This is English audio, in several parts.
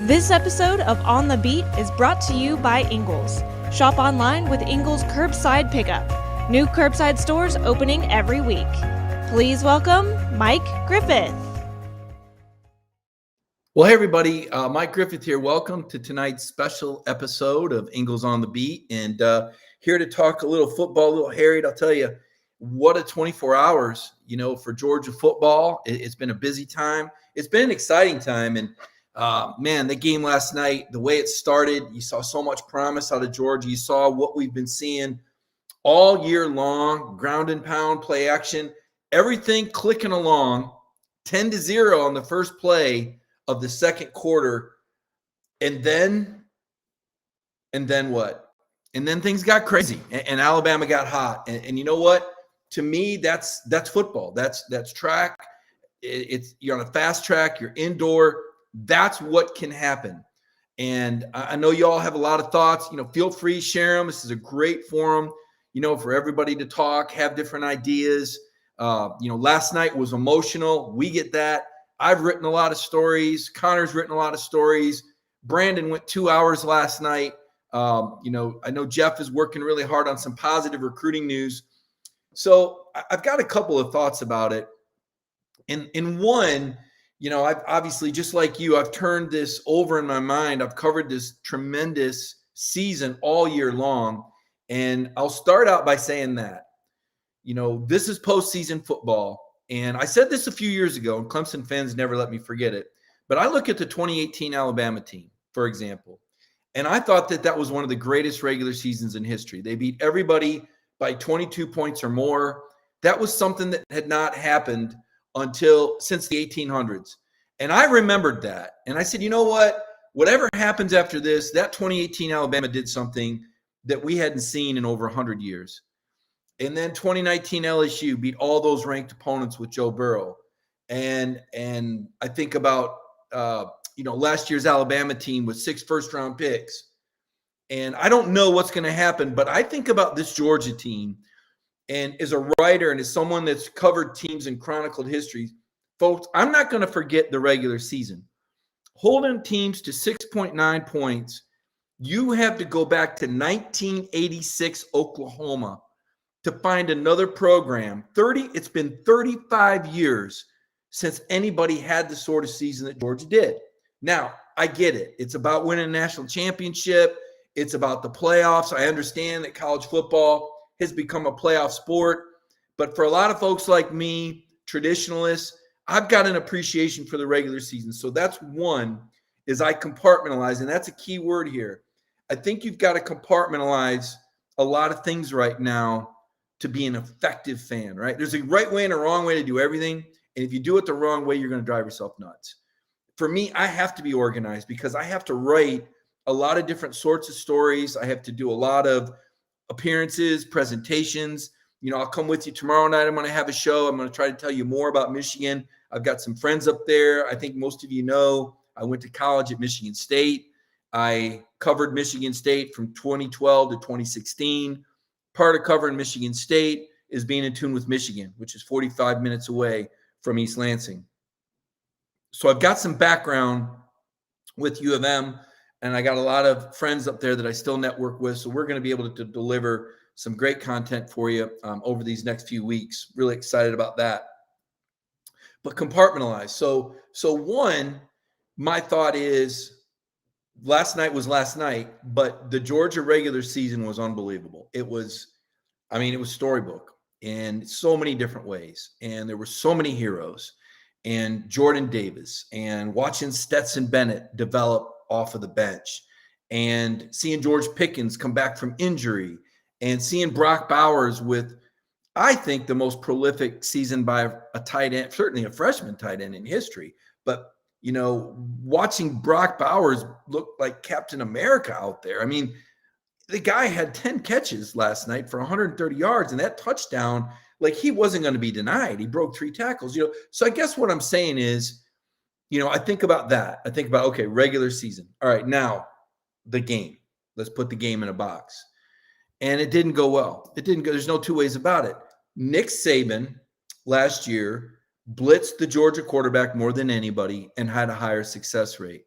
This episode of On the Beat is brought to you by Ingles. Shop online with Ingles Curbside Pickup. New curbside stores opening every week. Please welcome Mike Griffith. Well, hey everybody, Mike Griffith here. Welcome to tonight's special episode of Ingles on the Beat, and here to talk a little football, a little Harriet. I'll tell you, what a 24 hours, for Georgia football. It's been a busy time. It's been an exciting time, and man, the game last night, the way it started, you saw so much promise out of Georgia. You saw what we've been seeing all year long, ground and pound, play action, everything clicking along, 10-0 on the first play of the second quarter. And then what? And then things got crazy, and Alabama got hot. And you know what? To me, that's football. That's track. You're on a fast track. You're indoor. That's what can happen. And I know you all have a lot of thoughts. Feel free, share them. This is a great forum, for everybody to talk, have different ideas. Last night was emotional. We get that. I've written a lot of stories. Connor's written a lot of stories. Brandon went 2 hours last night. I know Jeff is working really hard on some positive recruiting news. So I've got a couple of thoughts about it. In one, I've obviously, just like you, I've turned this over in my mind. I've covered this tremendous season all year long. And I'll start out by saying that, this is postseason football. And I said this a few years ago, and Clemson fans never let me forget it. But I look at the 2018 Alabama team, for example, and I thought that was one of the greatest regular seasons in history. They beat everybody by 22 points or more. That was something that had not happened since the 1800s. And I remembered that. And I said, you know what? Whatever happens after this, that 2018 Alabama did something that we hadn't seen in over 100 years. And then 2019 LSU beat all those ranked opponents with Joe Burrow. And I think about, last year's Alabama team with 6 first-round picks. And I don't know what's going to happen, but I think about this Georgia team. And as a writer and as someone that's covered teams and chronicled histories, folks, I'm not going to forget the regular season. Holding teams to 6.9 points, you have to go back to 1986 Oklahoma to find another program. It's been 35 years since anybody had the sort of season that Georgia did. Now, I get it. It's about winning a national championship. It's about the playoffs. I understand that college football has become a playoff sport. But for a lot of folks like me, traditionalists, I've got an appreciation for the regular season. So that's one, is I compartmentalize. And that's a key word here. I think you've got to compartmentalize a lot of things right now to be an effective fan, right? There's a right way and a wrong way to do everything. And if you do it the wrong way, you're going to drive yourself nuts. For me, I have to be organized because I have to write a lot of different sorts of stories. I have to do a lot of appearances, presentations. I'll come with you tomorrow night. I'm going to have a show. I'm going to try to tell you more about Michigan. I've got some friends up there. I think most of you know I went to college at Michigan State. I covered Michigan State from 2012 to 2016. Part of covering Michigan State is being in tune with Michigan, which is 45 minutes away from East Lansing. So I've got some background with U of M, and I got a lot of friends up there that I still network with. So we're going to be able to deliver some great content for you over these next few weeks. Really excited about that. But compartmentalize. So one, my thought is last night was last night, but the Georgia regular season was unbelievable. It was storybook in so many different ways. And there were so many heroes, and Jordan Davis, and watching Stetson Bennett develop off of the bench, and seeing George Pickens come back from injury, and seeing Brock Bowers with, I think, the most prolific season by a tight end, certainly a freshman tight end in history. But, watching Brock Bowers look like Captain America out there. I mean, the guy had 10 catches last night for 130 yards, and that touchdown, like, he wasn't going to be denied. He broke 3 tackles, So I guess what I'm saying is, I think about that. I think about, okay, regular season. All right, now the game. Let's put the game in a box. And it didn't go well. It didn't go. There's no two ways about it. Nick Saban last year blitzed the Georgia quarterback more than anybody and had a higher success rate.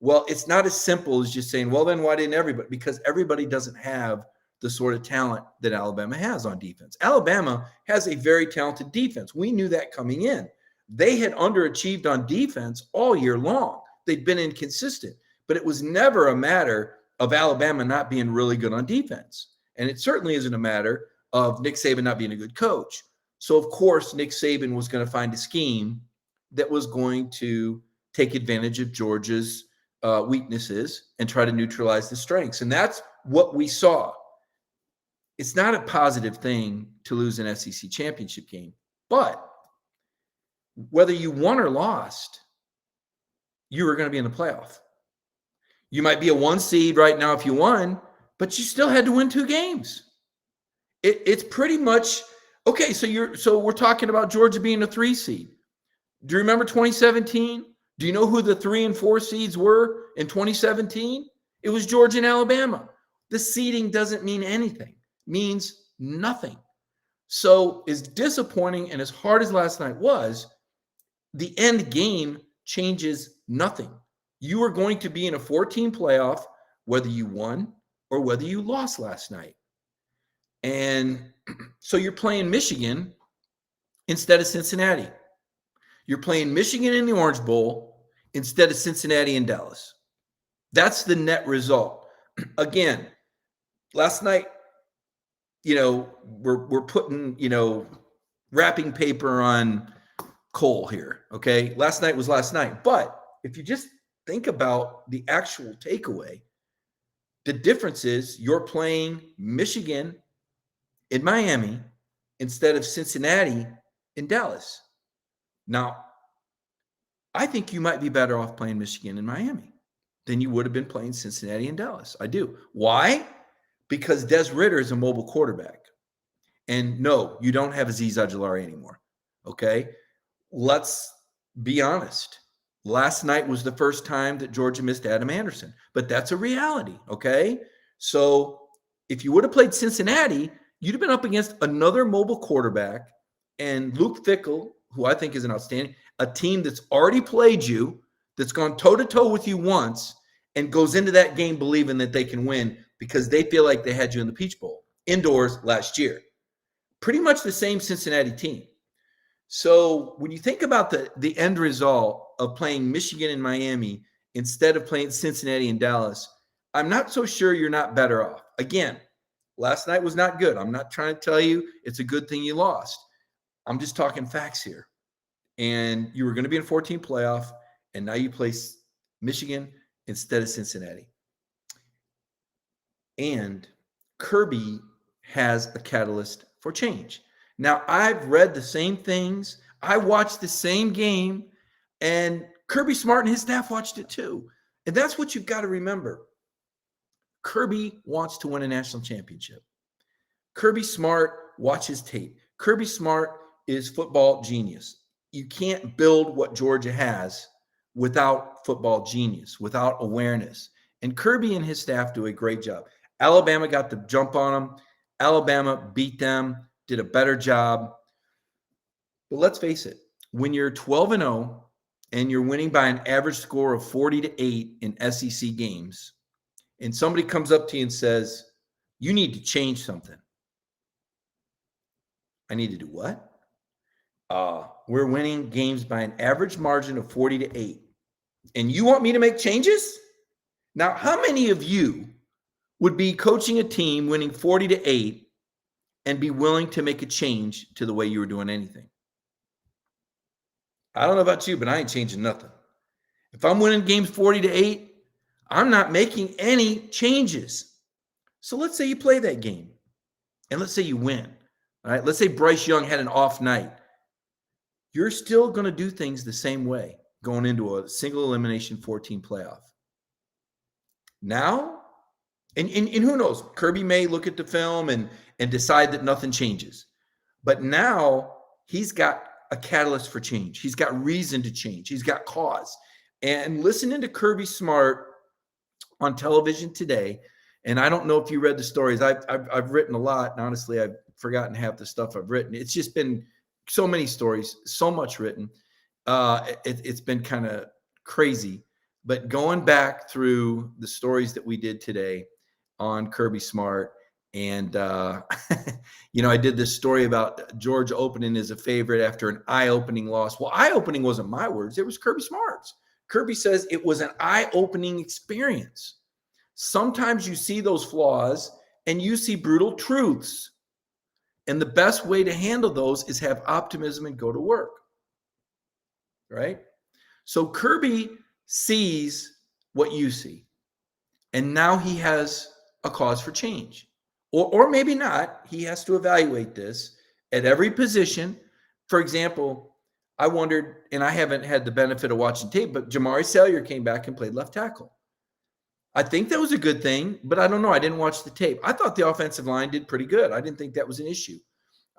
Well, it's not as simple as just saying, well, then why didn't everybody? Because everybody doesn't have the sort of talent that Alabama has on defense. Alabama has a very talented defense. We knew that coming in. They had underachieved on defense all year long. They'd been inconsistent, but it was never a matter of Alabama not being really good on defense. And it certainly isn't a matter of Nick Saban not being a good coach. So, of course, Nick Saban was going to find a scheme that was going to take advantage of Georgia's weaknesses and try to neutralize the strengths. And that's what we saw. It's not a positive thing to lose an SEC championship game, but whether you won or lost, you were going to be in the playoff. You might be a 1 seed right now if you won, but you still had to win 2 games. It's pretty much okay. So we're talking about Georgia being a 3 seed. Do you remember 2017? Do you know who the 3 and 4 seeds were in 2017? It was Georgia and Alabama. The seeding doesn't mean anything. It means nothing. So as disappointing and as hard as last night was, the end game changes nothing. You are going to be in a 14 playoff, whether you won or whether you lost last night. And so you're playing Michigan instead of Cincinnati. You're playing Michigan in the Orange Bowl instead of Cincinnati and Dallas. That's the net result. Again, last night, we're putting, wrapping paper on coal here, okay? Last night was last night. But if you just think about the actual takeaway, the difference is you're playing Michigan in Miami instead of Cincinnati in Dallas. Now, I think you might be better off playing Michigan in Miami than you would have been playing Cincinnati and Dallas. I do. Why? Because Des Ridder is a mobile quarterback. And no, you don't have Azeez Ojulari anymore, okay? Let's be honest. Last night was the first time that Georgia missed Adam Anderson, but that's a reality, okay? So if you would have played Cincinnati, you'd have been up against another mobile quarterback and Luke Fickell, who I think is an outstanding, a team that's already played you, that's gone toe-to-toe with you once, and goes into that game believing that they can win because they feel like they had you in the Peach Bowl indoors last year. Pretty much the same Cincinnati team. So when you think about the end result of playing Michigan and Miami instead of playing Cincinnati and Dallas, I'm not so sure you're not better off. Again, last night was not good. I'm not trying to tell you it's a good thing you lost. I'm just talking facts here. And you were going to be in 14 playoff, and now you play Michigan instead of Cincinnati. And Kirby has a catalyst for change. Now, I've read the same things. I watched the same game, and Kirby Smart and his staff watched it too. And that's what you've got to remember. Kirby wants to win a national championship. Kirby Smart watches tape. Kirby Smart is football genius. You can't build what Georgia has without football genius, without awareness. And Kirby and his staff do a great job. Alabama got the jump on them. Alabama beat them, did a better job. But let's face it, when you're 12-0 and you're winning by an average score of 40-8 in SEC games, and somebody comes up to you and says, you need to change something. I need to do what? We're winning games by an average margin of 40-8. And you want me to make changes? Now, how many of you would be coaching a team winning 40-8 and be willing to make a change to the way you were doing anything? I don't know about you, but I ain't changing nothing. If I'm winning games 40-8, I'm not making any changes. So let's say you play that game, and let's say you win. All right, let's say Bryce Young had an off night. You're still going to do things the same way going into a single elimination 14 playoff. Now, and who knows, Kirby may look at the film and decide that nothing changes. But now he's got a catalyst for change. He's got reason to change. He's got cause. And listening to Kirby Smart on television today, and I don't know if you read the stories. I've written a lot, and honestly, I've forgotten half the stuff I've written. It's just been so many stories, so much written. It's been kind of crazy. But going back through the stories that we did today on Kirby Smart, and I did this story about Georgia opening as a favorite after an eye-opening loss. Well, eye-opening wasn't my words; it was Kirby Smart's. Kirby says it was an eye-opening experience. Sometimes you see those flaws and you see brutal truths. And the best way to handle those is have optimism and go to work. Right? So Kirby sees what you see. And now he has a cause for change. Or maybe not. He has to evaluate this at every position. For example, I wondered, and I haven't had the benefit of watching tape, but Jamari Salyer came back and played left tackle. I think that was a good thing, but I don't know. I didn't watch the tape. I thought the offensive line did pretty good. I didn't think that was an issue.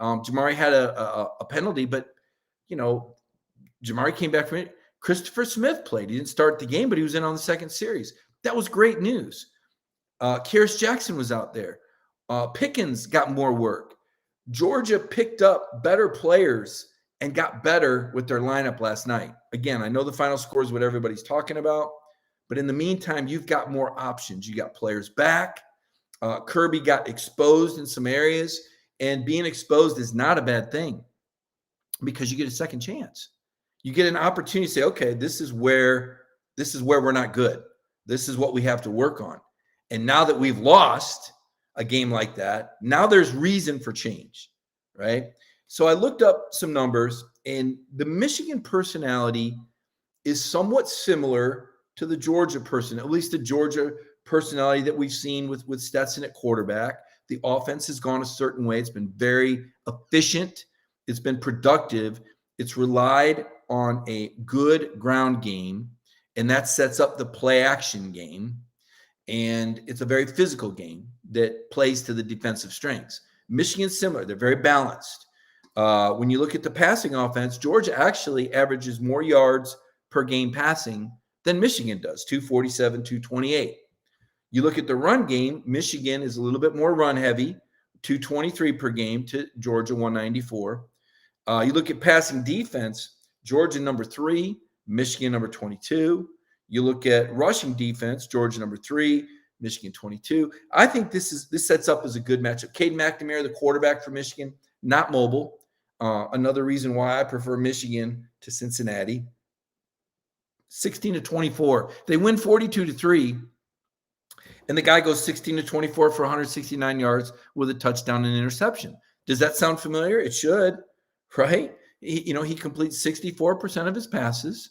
Jamari had a penalty, but, Jamari came back from it. Christopher Smith played. He didn't start the game, but he was in on the second series. That was great news. Kearis Jackson was out there. Pickens got more work. Georgia picked up better players and got better with their lineup last night. Again, I know the final score is what everybody's talking about, but in the meantime, you've got more options. You got players back. Kirby got exposed in some areas, and being exposed is not a bad thing because you get a second chance. You get an opportunity to say, okay, this is where we're not good. This is what we have to work on. And now that we've lost a game like that, now there's reason for change, right? So I looked up some numbers, and the Michigan personality is somewhat similar to the Georgia person, at least the Georgia personality that we've seen with Stetson at quarterback. The offense has gone a certain way. It's been very efficient. It's been productive. It's relied on a good ground game, and that sets up the play action game. And it's a very physical game that plays to the defensive strengths. Michigan's similar. They're very balanced. When you look at the passing offense, Georgia actually averages more yards per game passing than Michigan does, 247, 228. You look at the run game, Michigan is a little bit more run heavy, 223 per game to Georgia, 194. You look at passing defense, Georgia number 3, Michigan number 22. You look at rushing defense, Georgia number 3, Michigan 22. I think this sets up as a good matchup. Cade McNamara, the quarterback for Michigan, not mobile. Another reason why I prefer Michigan to Cincinnati. 16-24. They win 42-3. And the guy goes 16-24 for 169 yards with a touchdown and interception. Does that sound familiar? It should, right? He completes 64% of his passes,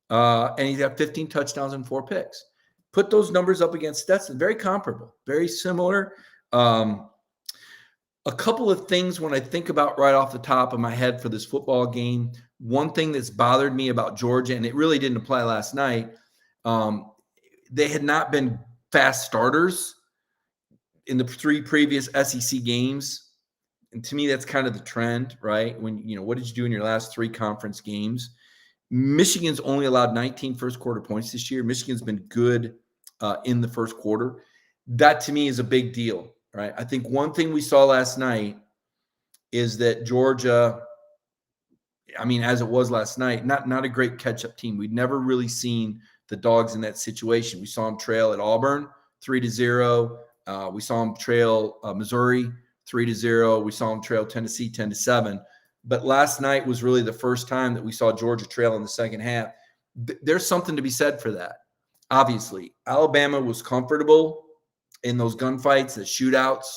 and he's got 15 touchdowns and 4 picks. Put those numbers up against Stetson. Very comparable, very similar. A couple of things when I think about right off the top of my head for this football game, one thing that's bothered me about Georgia, and it really didn't apply last night, they had not been fast starters in the 3 previous SEC games. And to me, that's kind of the trend, right? When, what did you do in your last 3 conference games? Michigan's only allowed 19 first quarter points this year. Michigan's been good in the first quarter. That to me is a big deal, right? I think one thing we saw last night is that Georgia, as it was last night, not a great catch-up team. We'd never really seen the Dogs in that situation. We saw them trail at Auburn 3-0. We saw them trail Missouri 3-0. We saw them trail Tennessee 10-7. But last night was really the first time that we saw Georgia trail in the second half. There's something to be said for that. Obviously, Alabama was comfortable in those gunfights, the shootouts.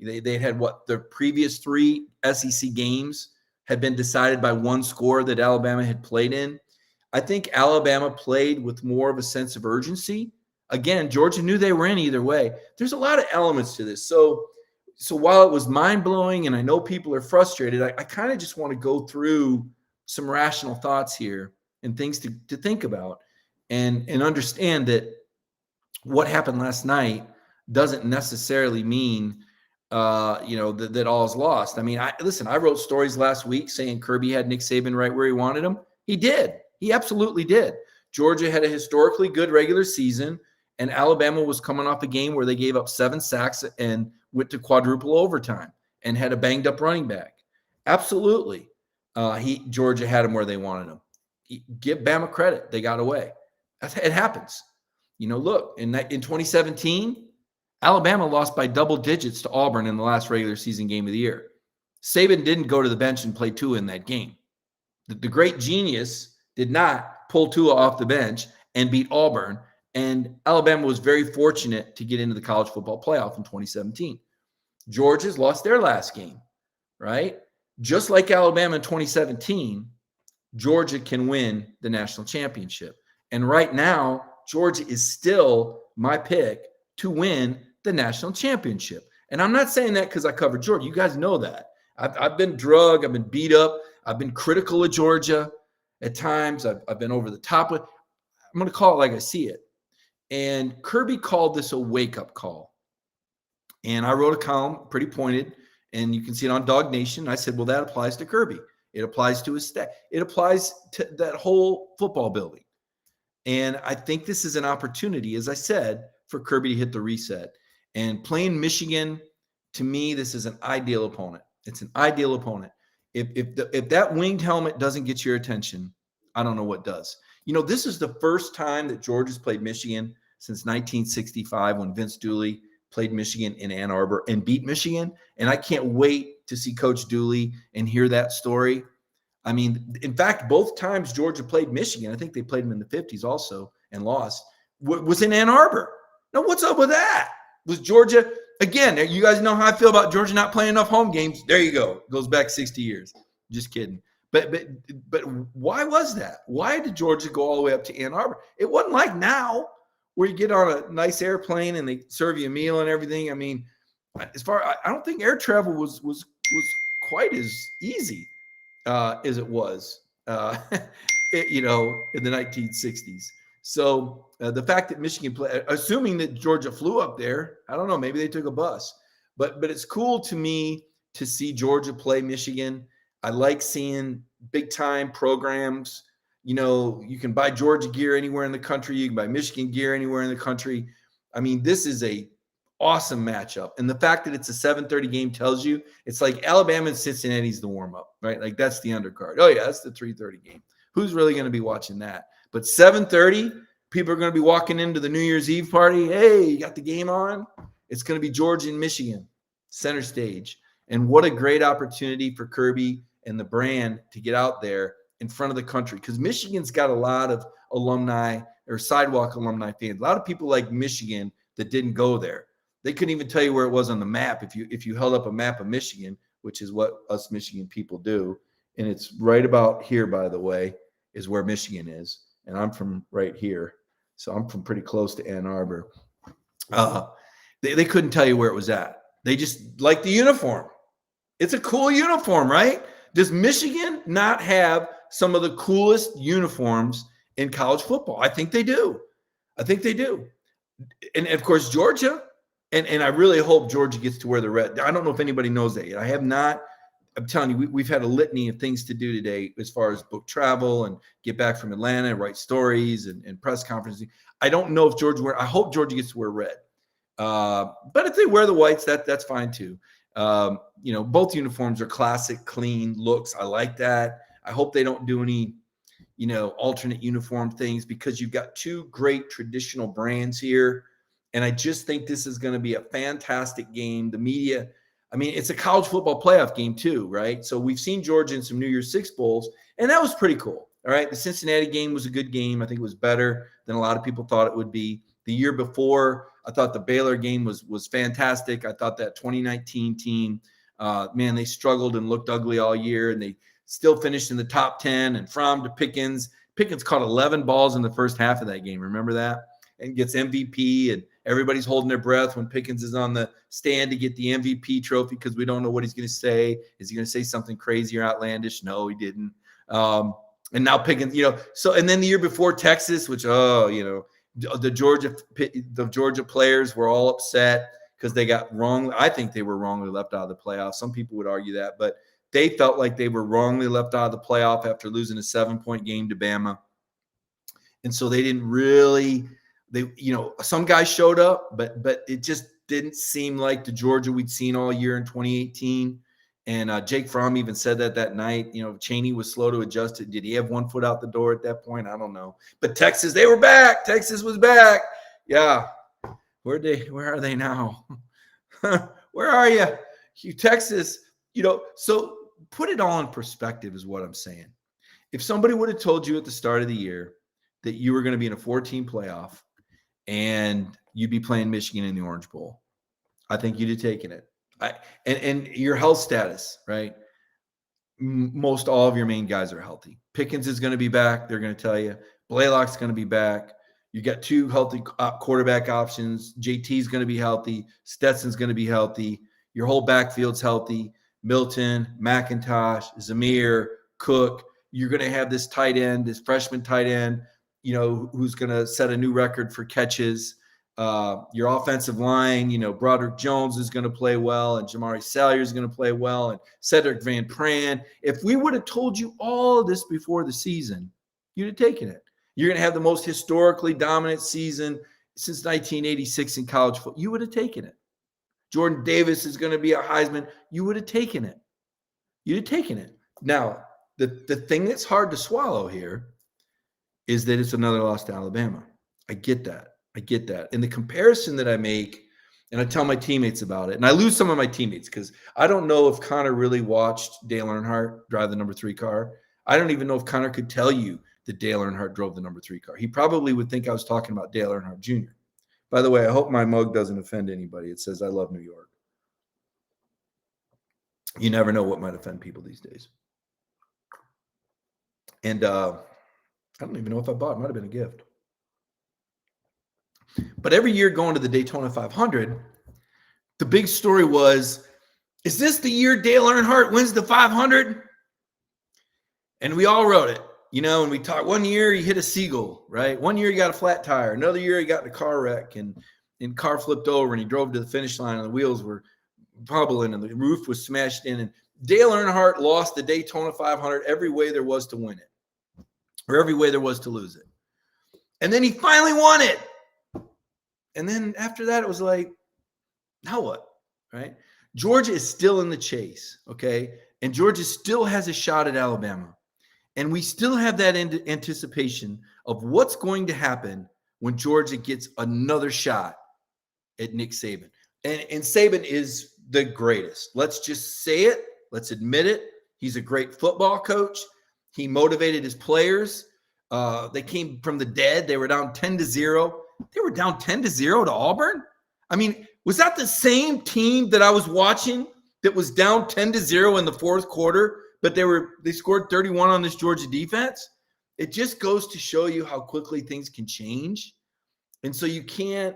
They had their previous 3 SEC games had been decided by one score that Alabama had played in. I think Alabama played with more of a sense of urgency. Again, Georgia knew they were in either way. There's a lot of elements to this. So while it was mind-blowing and I know people are frustrated, I kind of just want to go through some rational thoughts here and things to think about and understand that what happened last night doesn't necessarily mean that all is lost. I wrote stories last week saying Kirby had Nick Saban right where he wanted him. He did. He absolutely did. Georgia had a historically good regular season, and Alabama was coming off a game where they gave up 7 sacks and went to quadruple overtime and had a banged-up running back. Absolutely. Georgia had him where they wanted him. Give Bama credit. They got away. It happens. Look, in 2017, Alabama lost by double digits to Auburn in the last regular season game of the year. Saban didn't go to the bench and play Tua in that game. The great genius did not pull Tua off the bench and beat Auburn. And Alabama was very fortunate to get into the college football playoff in 2017. Georgia's lost their last game, right? Just like Alabama in 2017, Georgia can win the national championship. And right now, Georgia is still my pick to win the national championship. And I'm not saying that because I covered Georgia. You guys know that. I've been drugged. I've been beat up. I've been critical of Georgia at times. I've been over the top with. I'm going to call it like I see it. And Kirby called this a wake-up call. And I wrote a column, pretty pointed, and you can see it on Dog Nation. I said, well, that applies to Kirby. It applies to his staff. It applies to that whole football building. And I think this is an opportunity, as I said, for Kirby to hit the reset. And playing Michigan, to me, this is an ideal opponent. It's an ideal opponent. If that winged helmet doesn't get your attention, I don't know what does. This is the first time that Georgia's played Michigan since 1965 when Vince Dooley played Michigan in Ann Arbor and beat Michigan. And I can't wait to see Coach Dooley and hear that story. I mean, in fact, both times Georgia played Michigan, I think they played them in the 50s also and lost, was in Ann Arbor. Now, what's up with that? Was Georgia, again, you guys know how I feel about Georgia not playing enough home games. There you go. It goes back 60 years. Just kidding. But why was that? Why did Georgia go all the way up to Ann Arbor? It wasn't like now where you get on a nice airplane and they serve you a meal and everything. I mean, I don't think air travel was quite as easy as it was, in the 1960s. So the fact that Michigan played, assuming that Georgia flew up there, I don't know, maybe they took a bus. But it's cool to me to see Georgia play Michigan. I like seeing big-time programs. You can buy Georgia gear anywhere in the country. You can buy Michigan gear anywhere in the country. I mean, this is a awesome matchup. And the fact that it's a 7:30 game tells you it's like Alabama and Cincinnati's the warm-up, right? Like that's the undercard. Oh, yeah, that's the 3:30 game. Who's really going to be watching that? But 7:30, people are going to be walking into the New Year's Eve party. Hey, you got the game on? It's going to be Georgia and Michigan, center stage. And what a great opportunity for Kirby and the brand to get out there in front of the country, because Michigan's got a lot of alumni or sidewalk alumni fans. A lot of people like Michigan that didn't go there. They couldn't even tell you where it was on the map if you held up a map of Michigan, which is what us Michigan people do. And it's right about here, by the way, is where Michigan is. And I'm from right here. So I'm from pretty close to Ann Arbor. They couldn't tell you where it was at. They just like the uniform. It's a cool uniform, right? Does Michigan not have some of the coolest uniforms in college football? I think they do. And of course, Georgia. And I really hope Georgia gets to wear the red. I don't know if anybody knows that yet. I have not. I'm telling you, we've had a litany of things to do today as far as book travel and get back from Atlanta and write stories and press conferences. I don't know if Georgia I hope Georgia gets to wear red. But if they wear the whites, that's fine too. Both uniforms are classic, clean looks. I like that. I hope they don't do any, alternate uniform things, because you've got two great traditional brands here. And I just think this is going to be a fantastic game. The media, I mean, it's a college football playoff game too, right? So we've seen Georgia in some New Year's Six bowls, and that was pretty cool. All right. The Cincinnati game was a good game. I think it was better than a lot of people thought it would be. The year before, I thought the Baylor game was fantastic. I thought that 2019 team, they struggled and looked ugly all year, and they still finished in the top 10. And Fromm to Pickens. Pickens caught 11 balls in the first half of that game. Remember that? And gets MVP, and everybody's holding their breath when Pickens is on the stand to get the MVP trophy, because we don't know what he's going to say. Is he going to say something crazy or outlandish? No, he didn't. And now Pickens, so, and then the year before Texas, which, the Georgia players were all upset because they got wrong. I think they were wrongly left out of the playoffs. Some people would argue that, but they felt like they were wrongly left out of the playoff after losing a 7-point game to Bama. And so they didn't really, some guys showed up, but it just didn't seem like the Georgia we'd seen all year in 2018. And Jake Fromm even said that night. Chaney was slow to adjust it. Did he have one foot out the door at that point? I don't know. But Texas, they were back. Texas was back. Yeah. Where are they now? Where are you, Texas? So put it all in perspective is what I'm saying. If somebody would have told you at the start of the year that you were going to be in a 4-team playoff and you'd be playing Michigan in the Orange Bowl, I think you'd have taken it. And your health status, right? Most all of your main guys are healthy. Pickens is going to be back. They're going to tell you. Blaylock's going to be back. You got 2 healthy quarterback options. JT's going to be healthy. Stetson's going to be healthy. Your whole backfield's healthy. Milton, McIntosh, Zamir, Cook. You're going to have this tight end, this freshman tight end, who's going to set a new record for catches. Your offensive line, Broderick Jones is going to play well, and Jamari Salyer is going to play well, and Cedric Van Pran. If we would have told you all this before the season, you'd have taken it. You're going to have the most historically dominant season since 1986 in college football. You would have taken it. Jordan Davis is going to be a Heisman. You would have taken it. You'd have taken it. Now, the thing that's hard to swallow here is that it's another loss to Alabama. I get that. And the comparison that I make, and I tell my teammates about it, and I lose some of my teammates because I don't know if Connor really watched Dale Earnhardt drive the number 3 car. I don't even know if Connor could tell you that Dale Earnhardt drove the number 3 car. He probably would think I was talking about Dale Earnhardt Jr. By the way, I hope my mug doesn't offend anybody. It says, "I love New York." You never know what might offend people these days. And I don't even know if I bought it. It might have been a gift. But every year going to the Daytona 500, the big story was, is this the year Dale Earnhardt wins the 500? And we all wrote it, and we talked. One year he hit a seagull, right? One year he got a flat tire. Another year he got in a car wreck and car flipped over and he drove to the finish line and the wheels were bubbling and the roof was smashed in. And Dale Earnhardt lost the Daytona 500 every way there was to win it or every way there was to lose it. And then he finally won it. And then after that, it was like, now what, right? Georgia is still in the chase, okay? And Georgia still has a shot at Alabama. And we still have that anticipation of what's going to happen when Georgia gets another shot at Nick Saban. And Saban is the greatest. Let's just say it. Let's admit it. He's a great football coach. He motivated his players. They came from the dead. They were down 10-0. They were down 10-0 to Auburn. I mean, was that the same team that I was watching that was down 10-0 in the fourth quarter, but they scored 31 on this Georgia defense? It just goes to show you how quickly things can change. And so you can't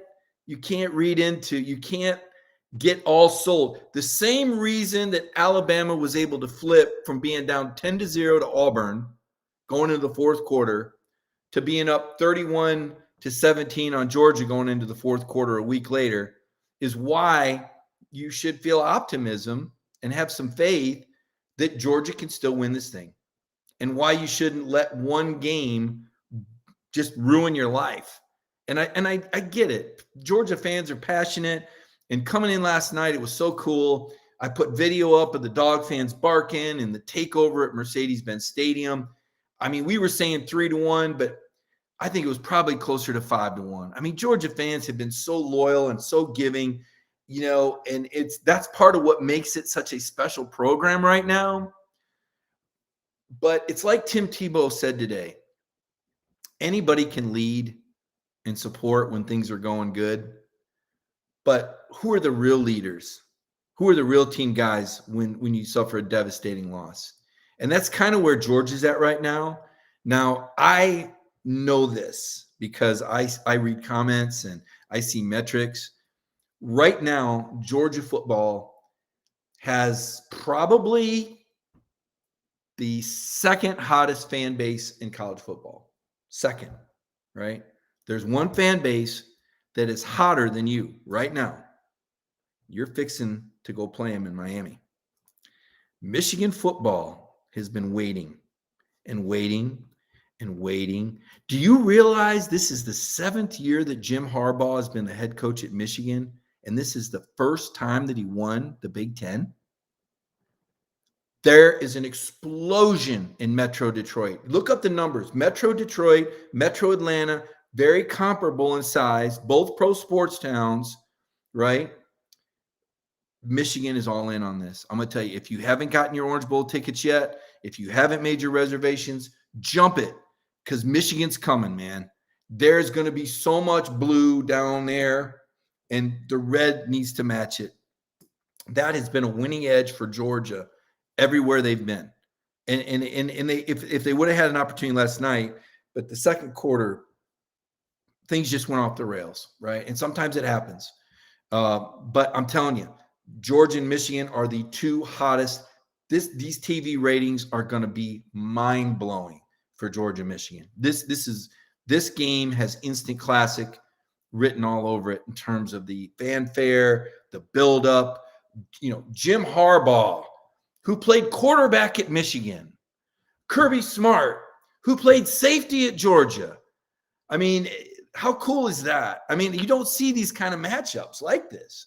get all sold. The same reason that Alabama was able to flip from being down 10-0 to Auburn going into the fourth quarter to being up 31-17 on Georgia going into the fourth quarter a week later is why you should feel optimism and have some faith that Georgia can still win this thing, and why you shouldn't let one game just ruin your life. And I get it. Georgia fans are passionate, and coming in last night, it was so cool. I put video up of the dog fans barking and the takeover at Mercedes-Benz Stadium. I mean, we were saying 3-1, but I think it was probably closer to 5-1. I mean, Georgia fans have been so loyal and so giving, and that's part of what makes it such a special program right now. But it's like Tim Tebow said today, anybody can lead and support when things are going good. But who are the real leaders? Who are the real team guys when you suffer a devastating loss? And that's kind of where Georgia's at right now. Now, I know this because I read comments and I see metrics. Right now, Georgia football has probably the second hottest fan base in college football. Second, right? There's one fan base that is hotter than you right now. You're fixing to go play them in Miami. Michigan football has been waiting and waiting and waiting. Do you realize this is the 7th year that Jim Harbaugh has been the head coach at Michigan, and this is the first time that he won the Big Ten? There is an explosion in Metro Detroit. Look up the numbers. Metro Detroit, Metro Atlanta, very comparable in size, both pro sports towns, right? Michigan is all in on this. I'm going to tell you, if you haven't gotten your Orange Bowl tickets yet, if you haven't made your reservations, jump it, because Michigan's coming, man. There's going to be so much blue down there, and the red needs to match it. That has been a winning edge for Georgia everywhere they've been. And they, if they would have had an opportunity last night, but the second quarter, things just went off the rails, right? And sometimes it happens. But I'm telling you, Georgia and Michigan are the two hottest. These TV ratings are going to be mind-blowing for Georgia and Michigan. This game has instant classic written all over it in terms of the fanfare, the buildup. You know, Jim Harbaugh, who played quarterback at Michigan, Kirby Smart, who played safety at Georgia. I mean, how cool is that? I mean, you don't see these kind of matchups like this.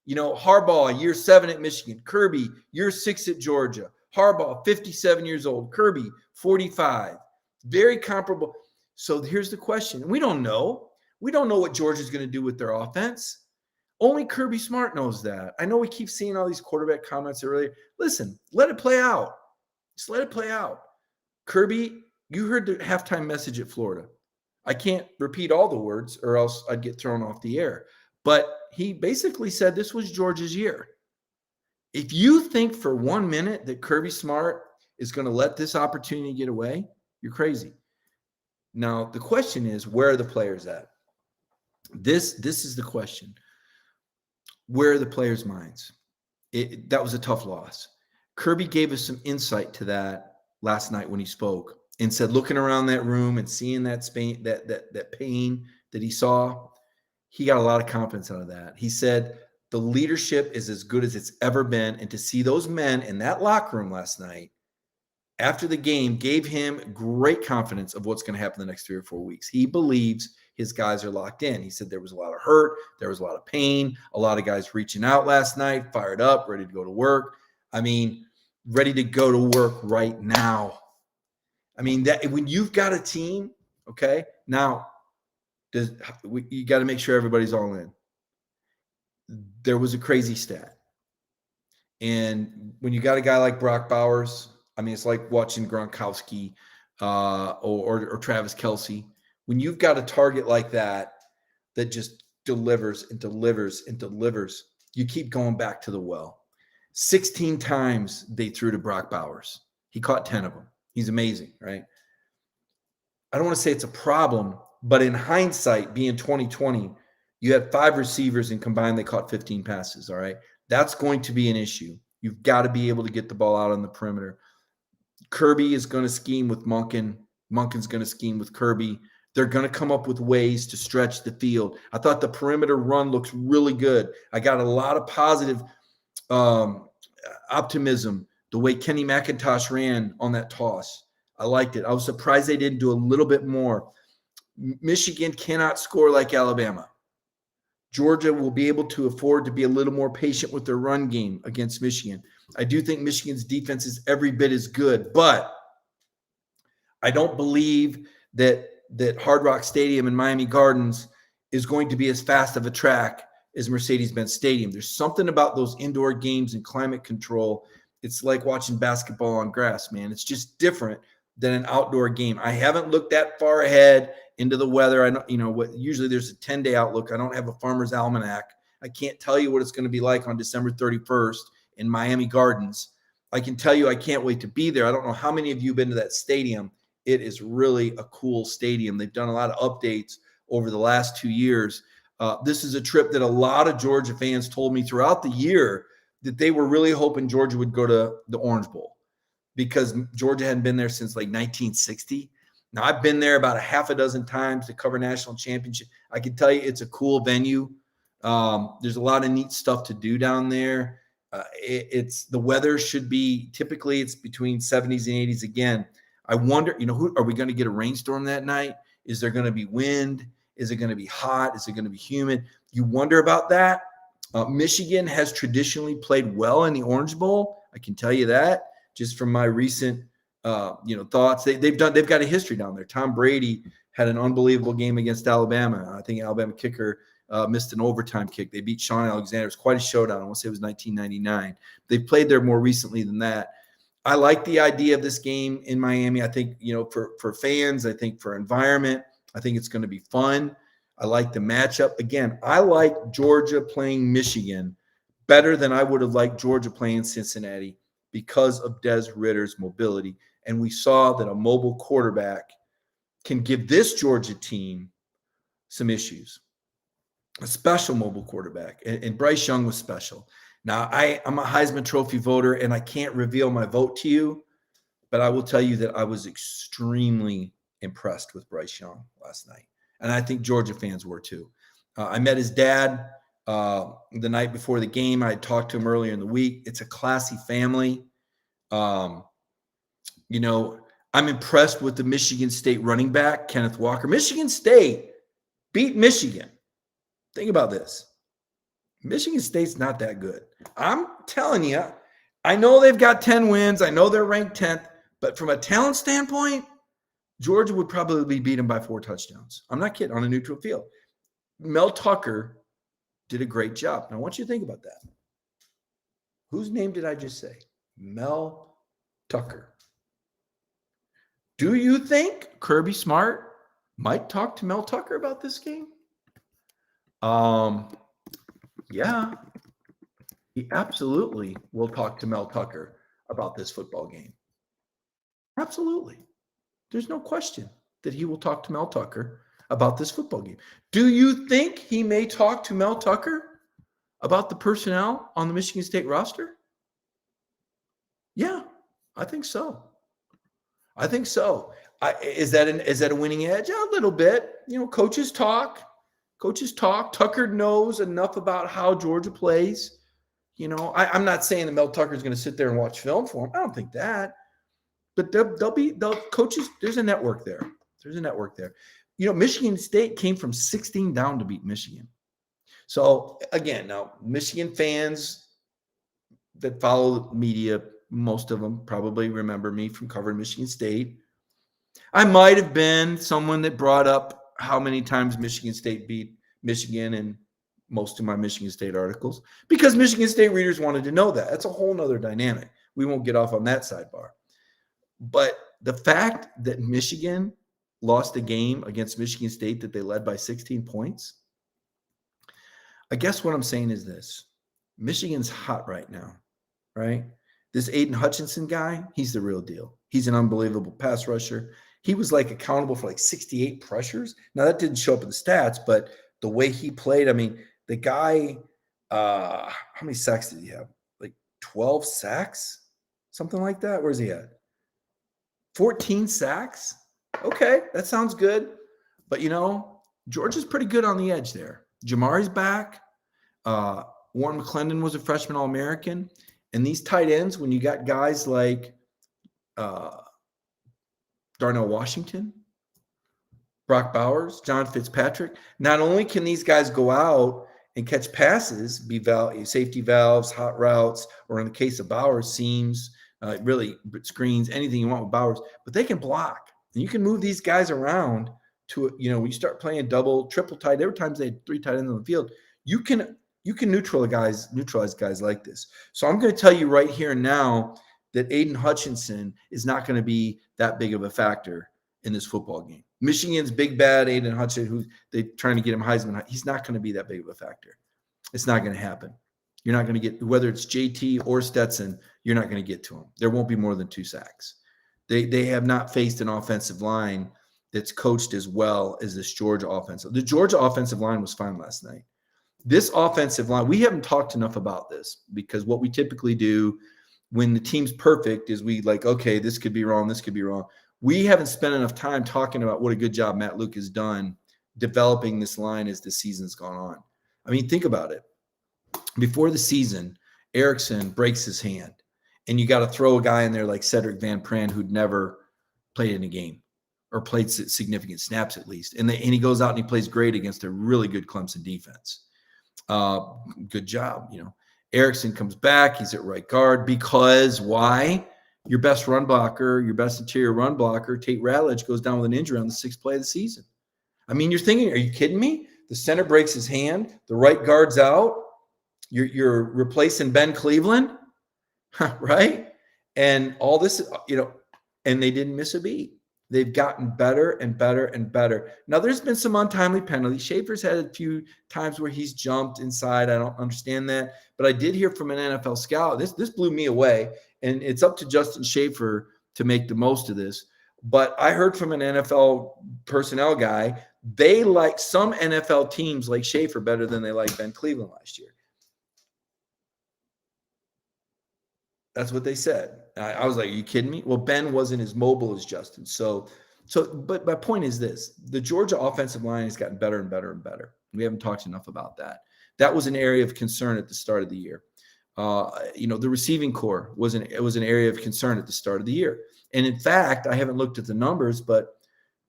You know, Harbaugh, year 7 at Michigan. Kirby, year 6 at Georgia. Harbaugh, 57 years old. Kirby, 45. Very comparable. So here's the question. We don't know. We don't know what Georgia's going to do with their offense. Only Kirby Smart knows that. I know we keep seeing all these quarterback comments earlier. Listen, let it play out. Just let it play out. Kirby, you heard the halftime message at Florida. I can't repeat all the words or else I'd get thrown off the air. But he basically said this was Georgia's year. If you think for 1 minute that Kirby Smart is going to let this opportunity get away, you're crazy. Now, the question is, where are the players at? This is the question. Where are the players' minds? That was a tough loss. Kirby gave us some insight to that last night when he spoke and said, looking around that room and seeing that pain that he saw, he got a lot of confidence out of that. He said the leadership is as good as it's ever been. And to see those men in that locker room last night after the game gave him great confidence of what's going to happen the next 3 or 4 weeks. He believes his guys are locked in. He said there was a lot of hurt. There was a lot of pain. A lot of guys reaching out last night, fired up, ready to go to work. I mean, ready to go to work right now. I mean, that when you've got a team, okay, now you got to make sure everybody's all in. There was a crazy stat. And when you got a guy like Brock Bowers, I mean, it's like watching Gronkowski or Travis Kelce. When you've got a target like that just delivers and delivers and delivers, you keep going back to the well. 16 times they threw to Brock Bowers. He caught 10 of them. He's amazing, right? I don't want to say it's a problem, but in hindsight, being 2020, you had 5 receivers and combined they caught 15 passes, all right? That's going to be an issue. You've got to be able to get the ball out on the perimeter. Kirby is going to scheme with Monken. Monken's going to scheme with Kirby. They're going to come up with ways to stretch the field. I thought the perimeter run looks really good. I got a lot of positive optimism the way Kenny McIntosh ran on that toss. I liked it. I was surprised they didn't do a little bit more. Michigan cannot score like Alabama. Georgia will be able to afford to be a little more patient with their run game against Michigan. I do think Michigan's defense is every bit as good, but I don't believe that Hard Rock Stadium in Miami Gardens is going to be as fast of a track as Mercedes-Benz Stadium. There's something about those indoor games and climate control. It's like watching basketball on grass, man. It's just different than an outdoor game. I haven't looked that far ahead into the weather. I know, usually there's a 10-day outlook. I don't have a farmer's almanac. I can't tell you what it's going to be like on December 31st in Miami Gardens. I can tell you I can't wait to be there. I don't know how many of you have been to that stadium. It is really a cool stadium. They've done a lot of updates over the last 2 years. This is a trip that a lot of Georgia fans told me throughout the year that they were really hoping Georgia would go to the Orange Bowl because Georgia hadn't been there since like 1960. Now, I've been there about a half a dozen times to cover national championship. I can tell you it's a cool venue. There's a lot of neat stuff to do down there. It's the weather should be typically it's between 70s and 80s again. I wonder, are we going to get a rainstorm that night? Is there going to be wind? Is it going to be hot? Is it going to be humid? You wonder about that. Michigan has traditionally played well in the Orange Bowl. I can tell you that. just from my recent thoughts. They've got a history down there. Tom Brady had an unbelievable game against Alabama. I think Alabama kicker missed an overtime kick. They beat Sean Alexander. It was quite a showdown. I want to say it was 1999. They've played there more recently than that. I like the idea of this game in Miami. I think, for fans, I think for environment, I think it's going to be fun. I like the matchup. Again, I like Georgia playing Michigan better than I would have liked Georgia playing Cincinnati because of Des Ritter's mobility. And we saw that a mobile quarterback can give this Georgia team some issues. A special mobile quarterback. And Bryce Young was special. Now, I'm a Heisman Trophy voter, and I can't reveal my vote to you, but I will tell you that I was extremely impressed with Bryce Young last night. And I think Georgia fans were too. I met his dad the night before the game. I talked to him earlier in the week. It's a classy family. I'm impressed with the Michigan State running back, Kenneth Walker. Michigan State beat Michigan. Think about this. Michigan State's not that good. I'm telling you, I know they've got 10 wins. I know they're ranked 10th. But from a talent standpoint, Georgia would probably beat them by 4 touchdowns. I'm not kidding, on a neutral field. Mel Tucker did a great job. Now, I want you to think about that. Whose name did I just say? Mel Tucker. Do you think Kirby Smart might talk to Mel Tucker about this game? Yeah, he absolutely will talk to Mel Tucker about this football game. Absolutely. There's no question that he will talk to Mel Tucker about this football game. Do you think he may talk to Mel Tucker about the personnel on the Michigan State roster? Yeah, I think so. Is that a winning edge? A little bit. Coaches talk. Tucker knows enough about how Georgia plays. I'm not saying that Mel Tucker is going to sit there and watch film for him. I don't think that. But they'll coaches. There's a network there. Michigan State came from 16 down to beat Michigan. So again, now Michigan fans that follow the media, most of them probably remember me from covering Michigan State. I might have been someone that brought up how many times Michigan State beat Michigan in most of my Michigan State articles because Michigan State readers wanted to know that. That's a whole nother dynamic. We won't get off on that sidebar. But the fact that Michigan lost a game against Michigan State that they led by 16 points, I guess what I'm saying is this. Michigan's hot right now, right? This Aiden Hutchinson guy, he's the real deal. He's an unbelievable pass rusher. He was accountable for 68 pressures. Now that didn't show up in the stats, but the way he played, the guy, how many sacks did he have? 12 sacks? Something like that? Where's he at? 14 sacks? Okay, that sounds good. But, Georgia's pretty good on the edge there. Jamari's back. Warren McClendon was a freshman All-American. And these tight ends, when you got guys like Darnell Washington, Brock Bowers, John Fitzpatrick, not only can these guys go out and catch passes, be safety valves, hot routes, or in the case of Bowers, seams, really screens, anything you want with Bowers, but they can block. And you can move these guys around to, when you start playing double, triple tight, every time they had 3 tight ends on the field, you can neutralize guys like this. So I'm going to tell you right here and now that Aiden Hutchinson is not going to be that big of a factor in this football game. Michigan's big bad Aiden Hutchinson, who they're trying to get him Heisman, he's not going to be that big of a factor. It's not going to happen. You're not going to get, whether it's JT or Stetson, you're not going to get to him. There won't be more than 2 sacks. They have not faced an offensive line that's coached as well as this Georgia offensive. The Georgia offensive line was fine last night. This offensive line, we haven't talked enough about this because what we typically do when the team's perfect is we okay, this could be wrong, this could be wrong. We haven't spent enough time talking about what a good job Matt Luke has done developing this line as the season's gone on. Think about it. Before the season, Erickson breaks his hand, and you got to throw a guy in there like Cedric Van Pran who'd never played in a game or played significant snaps at least. And he goes out and he plays great against a really good Clemson defense. Good job, Erickson comes back. He's at right guard because why? your best run blocker, your best interior run blocker, Tate Ratledge, goes down with an injury on the 6th play of the season. I mean, you're thinking, are you kidding me? The center breaks his hand. The right guard's out. You're replacing Ben Cleveland, right? And all this, and they didn't miss a beat. They've gotten better and better and better. Now, there's been some untimely penalties. Schaefer's had a few times where he's jumped inside. I don't understand that. But I did hear from an NFL scout. This blew me away. And it's up to Justin Schaefer to make the most of this. But I heard from an NFL personnel guy, they like some NFL teams like Schaefer better than they like Ben Cleveland last year. That's what they said. I was like, are you kidding me? Well, Ben wasn't as mobile as Justin. But my point is this. The Georgia offensive line has gotten better and better and better. We haven't talked enough about that. That was an area of concern at the start of the year. The receiving core was an area of concern at the start of the year. And in fact, I haven't looked at the numbers, but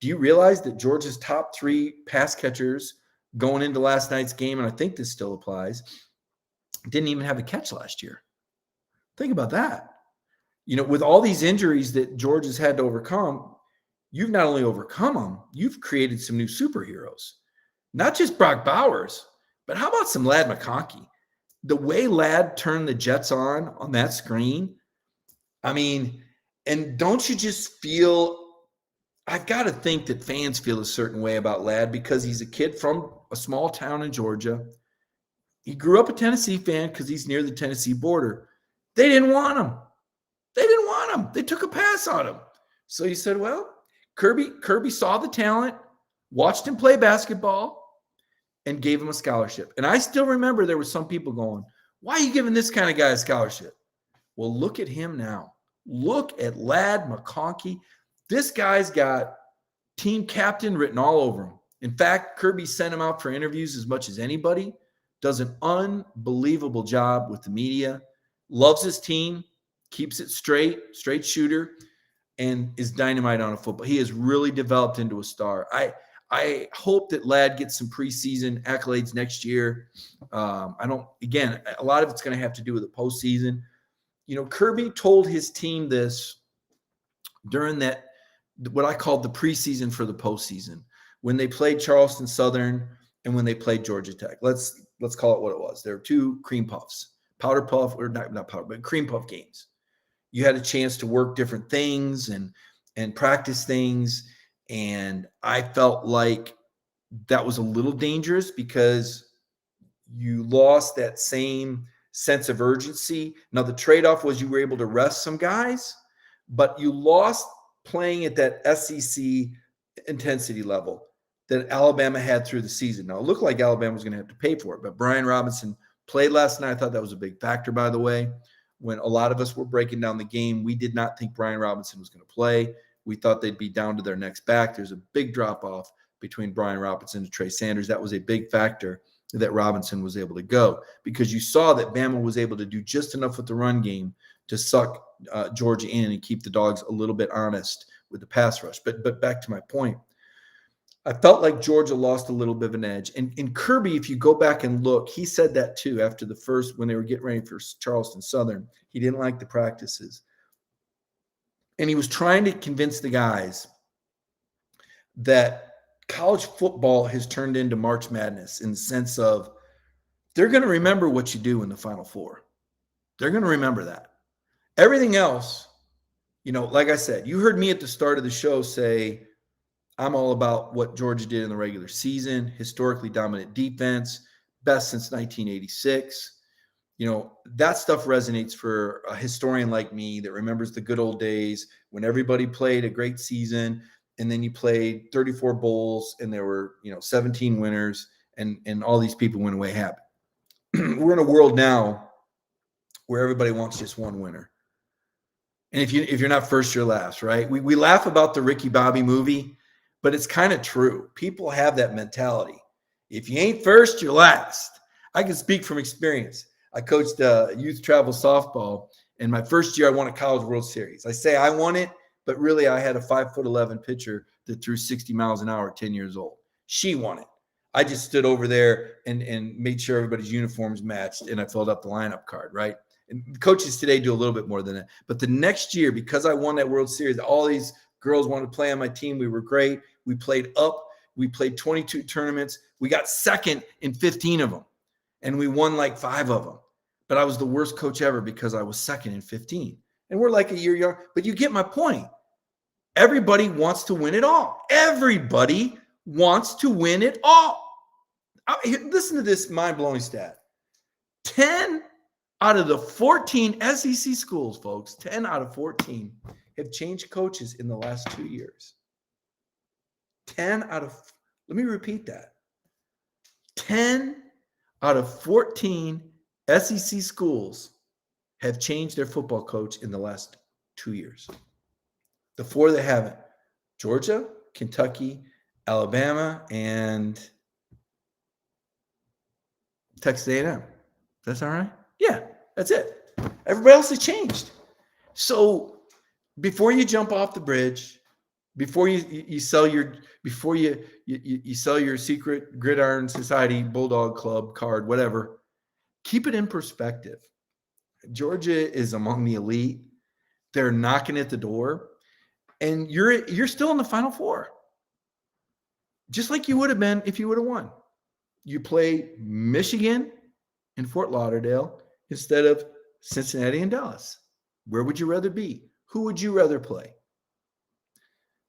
do you realize that Georgia's top 3 pass catchers going into last night's game, and I think this still applies, didn't even have a catch last year? Think about that. With all these injuries that Georgia's had to overcome, you've not only overcome them, you've created some new superheroes. Not just Brock Bowers, but how about some Ladd McConkey? The way Ladd turned the Jets on that screen, I mean, and don't you just feel – I've got to think that fans feel a certain way about Ladd because he's a kid from a small town in Georgia. He grew up a Tennessee fan because he's near the Tennessee border. They didn't want him. They took a pass on him. So he said, well, Kirby saw the talent, watched him play basketball, and gave him a scholarship. And I still remember there were some people going, why are you giving this kind of guy a scholarship? Well, look at him now. Look at Ladd McConkey. This guy's got team captain written all over him. In fact, Kirby sent him out for interviews as much as anybody, does an unbelievable job with the media, loves his team, keeps it straight shooter, and is dynamite on a football. He has really developed into a star. I hope that Ladd gets some preseason accolades next year. A lot of it's going to have to do with the postseason. Kirby told his team this during that, what I called the preseason for the postseason, when they played Charleston Southern and when they played Georgia Tech. Let's call it what it was. There were 2 cream puffs, powder puff, or not powder, but cream puff games. You had a chance to work different things and practice things. And I felt like that was a little dangerous because you lost that same sense of urgency. Now, the trade-off was you were able to rest some guys, but you lost playing at that SEC intensity level that Alabama had through the season. Now, it looked like Alabama was going to have to pay for it, but Brian Robinson played last night. I thought that was a big factor, by the way. When a lot of us were breaking down the game, we did not think Brian Robinson was going to play. We thought they'd be down to their next back. There's a big drop-off between Brian Robinson and Trey Sanders. That was a big factor that Robinson was able to go because you saw that Bama was able to do just enough with the run game to suck Georgia in and keep the Dogs a little bit honest with the pass rush. But back to my point, I felt like Georgia lost a little bit of an edge. And Kirby, if you go back and look, he said that too after the first, when they were getting ready for Charleston Southern. He didn't like the practices. And he was trying to convince the guys that college football has turned into March Madness in the sense of they're going to remember what you do in the Final Four. They're going to remember that. Everything else, like I said, you heard me at the start of the show say, I'm all about what Georgia did in the regular season, historically dominant defense, best since 1986. That stuff resonates for a historian like me that remembers the good old days when everybody played a great season and then you played 34 bowls and there were, 17 winners and all these people went away happy. We're in a world now where everybody wants just one winner. And if you're not first, you're last, right? We laugh about the Ricky Bobby movie, but it's kind of true. People have that mentality. If you ain't first, you're last. I can speak from experience. I coached youth travel softball, and my first year I won a College World Series. I say I won it, but really I had a 5'11" pitcher that threw 60 miles an hour at 10 years old. She won it. I just stood over there and made sure everybody's uniforms matched, and I filled up the lineup card, right? And coaches today do a little bit more than that. But the next year, because I won that World Series, all these girls wanted to play on my team. We were great. We played up. We played 22 tournaments. We got second in 15 of them, and we won like 5 of them. But I was the worst coach ever because I was second in 15. And we're like a year young. But you get my point. Everybody wants to win it all. Everybody wants to win it all. Listen to this mind-blowing stat. 10 out of the 14 SEC schools, folks, 10 out of 14 have changed coaches in the last 2 years. 10 out of, let me repeat that. 10 out of 14 SEC schools have changed their football coach in the last 2 years. The 4 that haven't: Georgia, Kentucky, Alabama, and Texas A&M. That's all right? Yeah, that's it. Everybody else has changed. So before you jump off the bridge, before you sell your sell your secret Gridiron Society Bulldog Club card, whatever, keep it in perspective. Georgia is among the elite. They're knocking at the door, and you're still in the Final Four, just like you would have been if you would have won. You play Michigan and Fort Lauderdale instead of Cincinnati and Dallas. Where would you rather be? Who would you rather play?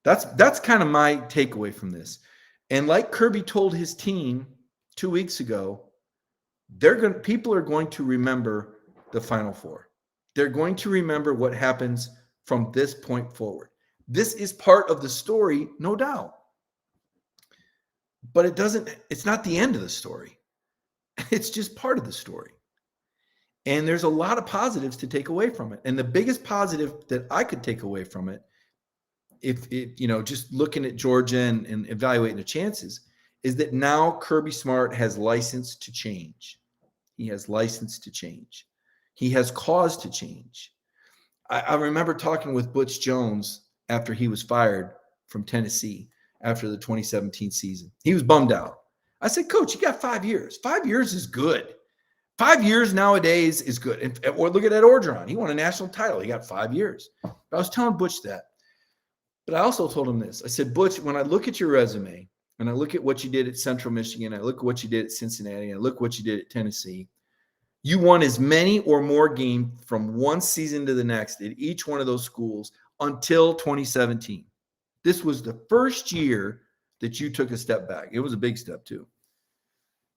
That's kind of my takeaway from this. And like Kirby told his team 2 weeks ago, people are going to remember the Final Four. They're going to remember what happens from this point forward. This is part of the story, no doubt. But it's not the end of the story. It's just part of the story. And there's a lot of positives to take away from it. And the biggest positive that I could take away from it, if just looking at Georgia and evaluating the chances, is that now Kirby Smart has license to change. He has license to change. He has cause to change. I remember talking with Butch Jones after he was fired from Tennessee after the 2017 season. He was bummed out. I said, Coach, you got 5 years. 5 years is good. 5 years nowadays is good. Or look at Ed Orgeron. He won a national title. He got 5 years. I was telling Butch that. But I also told him this. I said, Butch, when I look at your resume and I look at what you did at Central Michigan, I look at what you did at Cincinnati, and I look at what you did at Tennessee, you won as many or more games from one season to the next at each one of those schools until 2017. This was the first year that you took a step back. It was a big step too.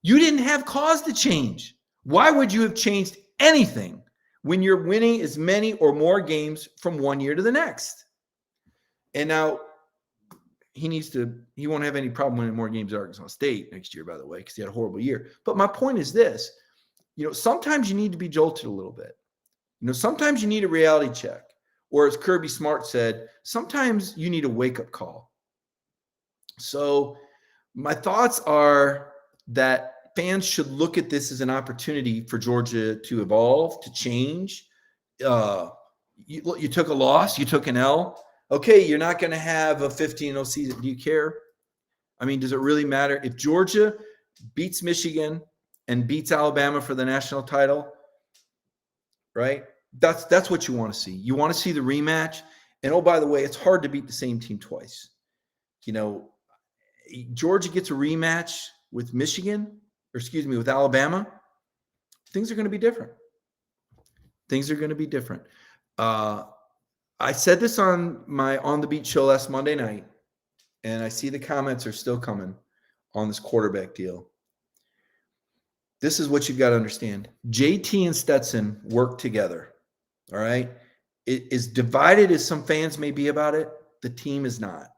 You didn't have cause to change. Why would you have changed anything when you're winning as many or more games from one year to the next? And now he won't have any problem winning more games at Arkansas State next year, by the way, because he had a horrible year. But my point is this, sometimes you need to be jolted a little bit. Sometimes you need a reality check. Or as Kirby Smart said, sometimes you need a wake-up call. So my thoughts are that fans should look at this as an opportunity for Georgia to evolve, to change. You took a loss, you took an L. Okay, you're not going to have a 15-0 season. Do you care? I mean, does it really matter? If Georgia beats Michigan and beats Alabama for the national title, right? That's what you want to see. You want to see the rematch. And oh, by the way, it's hard to beat the same team twice. Georgia gets a rematch with with Alabama. Things are going to be different. I said this on my On the Beat show last Monday night, and I see the comments are still coming on this quarterback deal. This is what you've got to understand. JT and Stetson work together. All right. As divided as some fans may be about it, the team is not.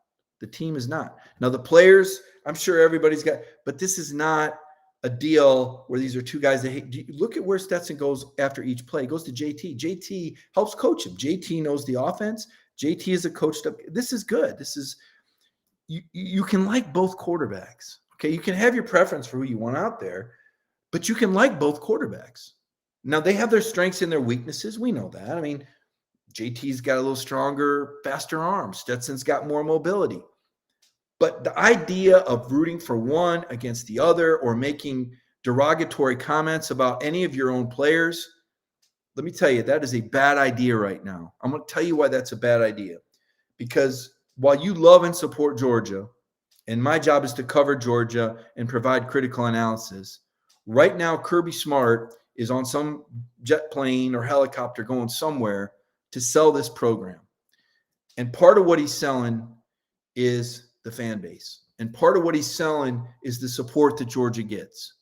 Now, the players, I'm sure everybody's got, but this is not a deal where these are two guys that hate. Look at where Stetson goes after each play. He goes to JT. JT helps coach him. JT knows the offense. JT is a coached up. This is good. You can like both quarterbacks. Okay. You can have your preference for who you want out there, but you can like both quarterbacks. Now, they have their strengths and their weaknesses. We know that. I mean, JT's got a little stronger, faster arms. Stetson's got more mobility. But the idea of rooting for one against the other or making derogatory comments about any of your own players, let me tell you, that is a bad idea right now. I'm going to tell you why that's a bad idea. Because while you love and support Georgia, and my job is to cover Georgia and provide critical analysis, right now Kirby Smart is on some jet plane or helicopter going somewhere to sell this program. And part of what he's selling is the fan base. And part of what he's selling is the support that Georgia gets.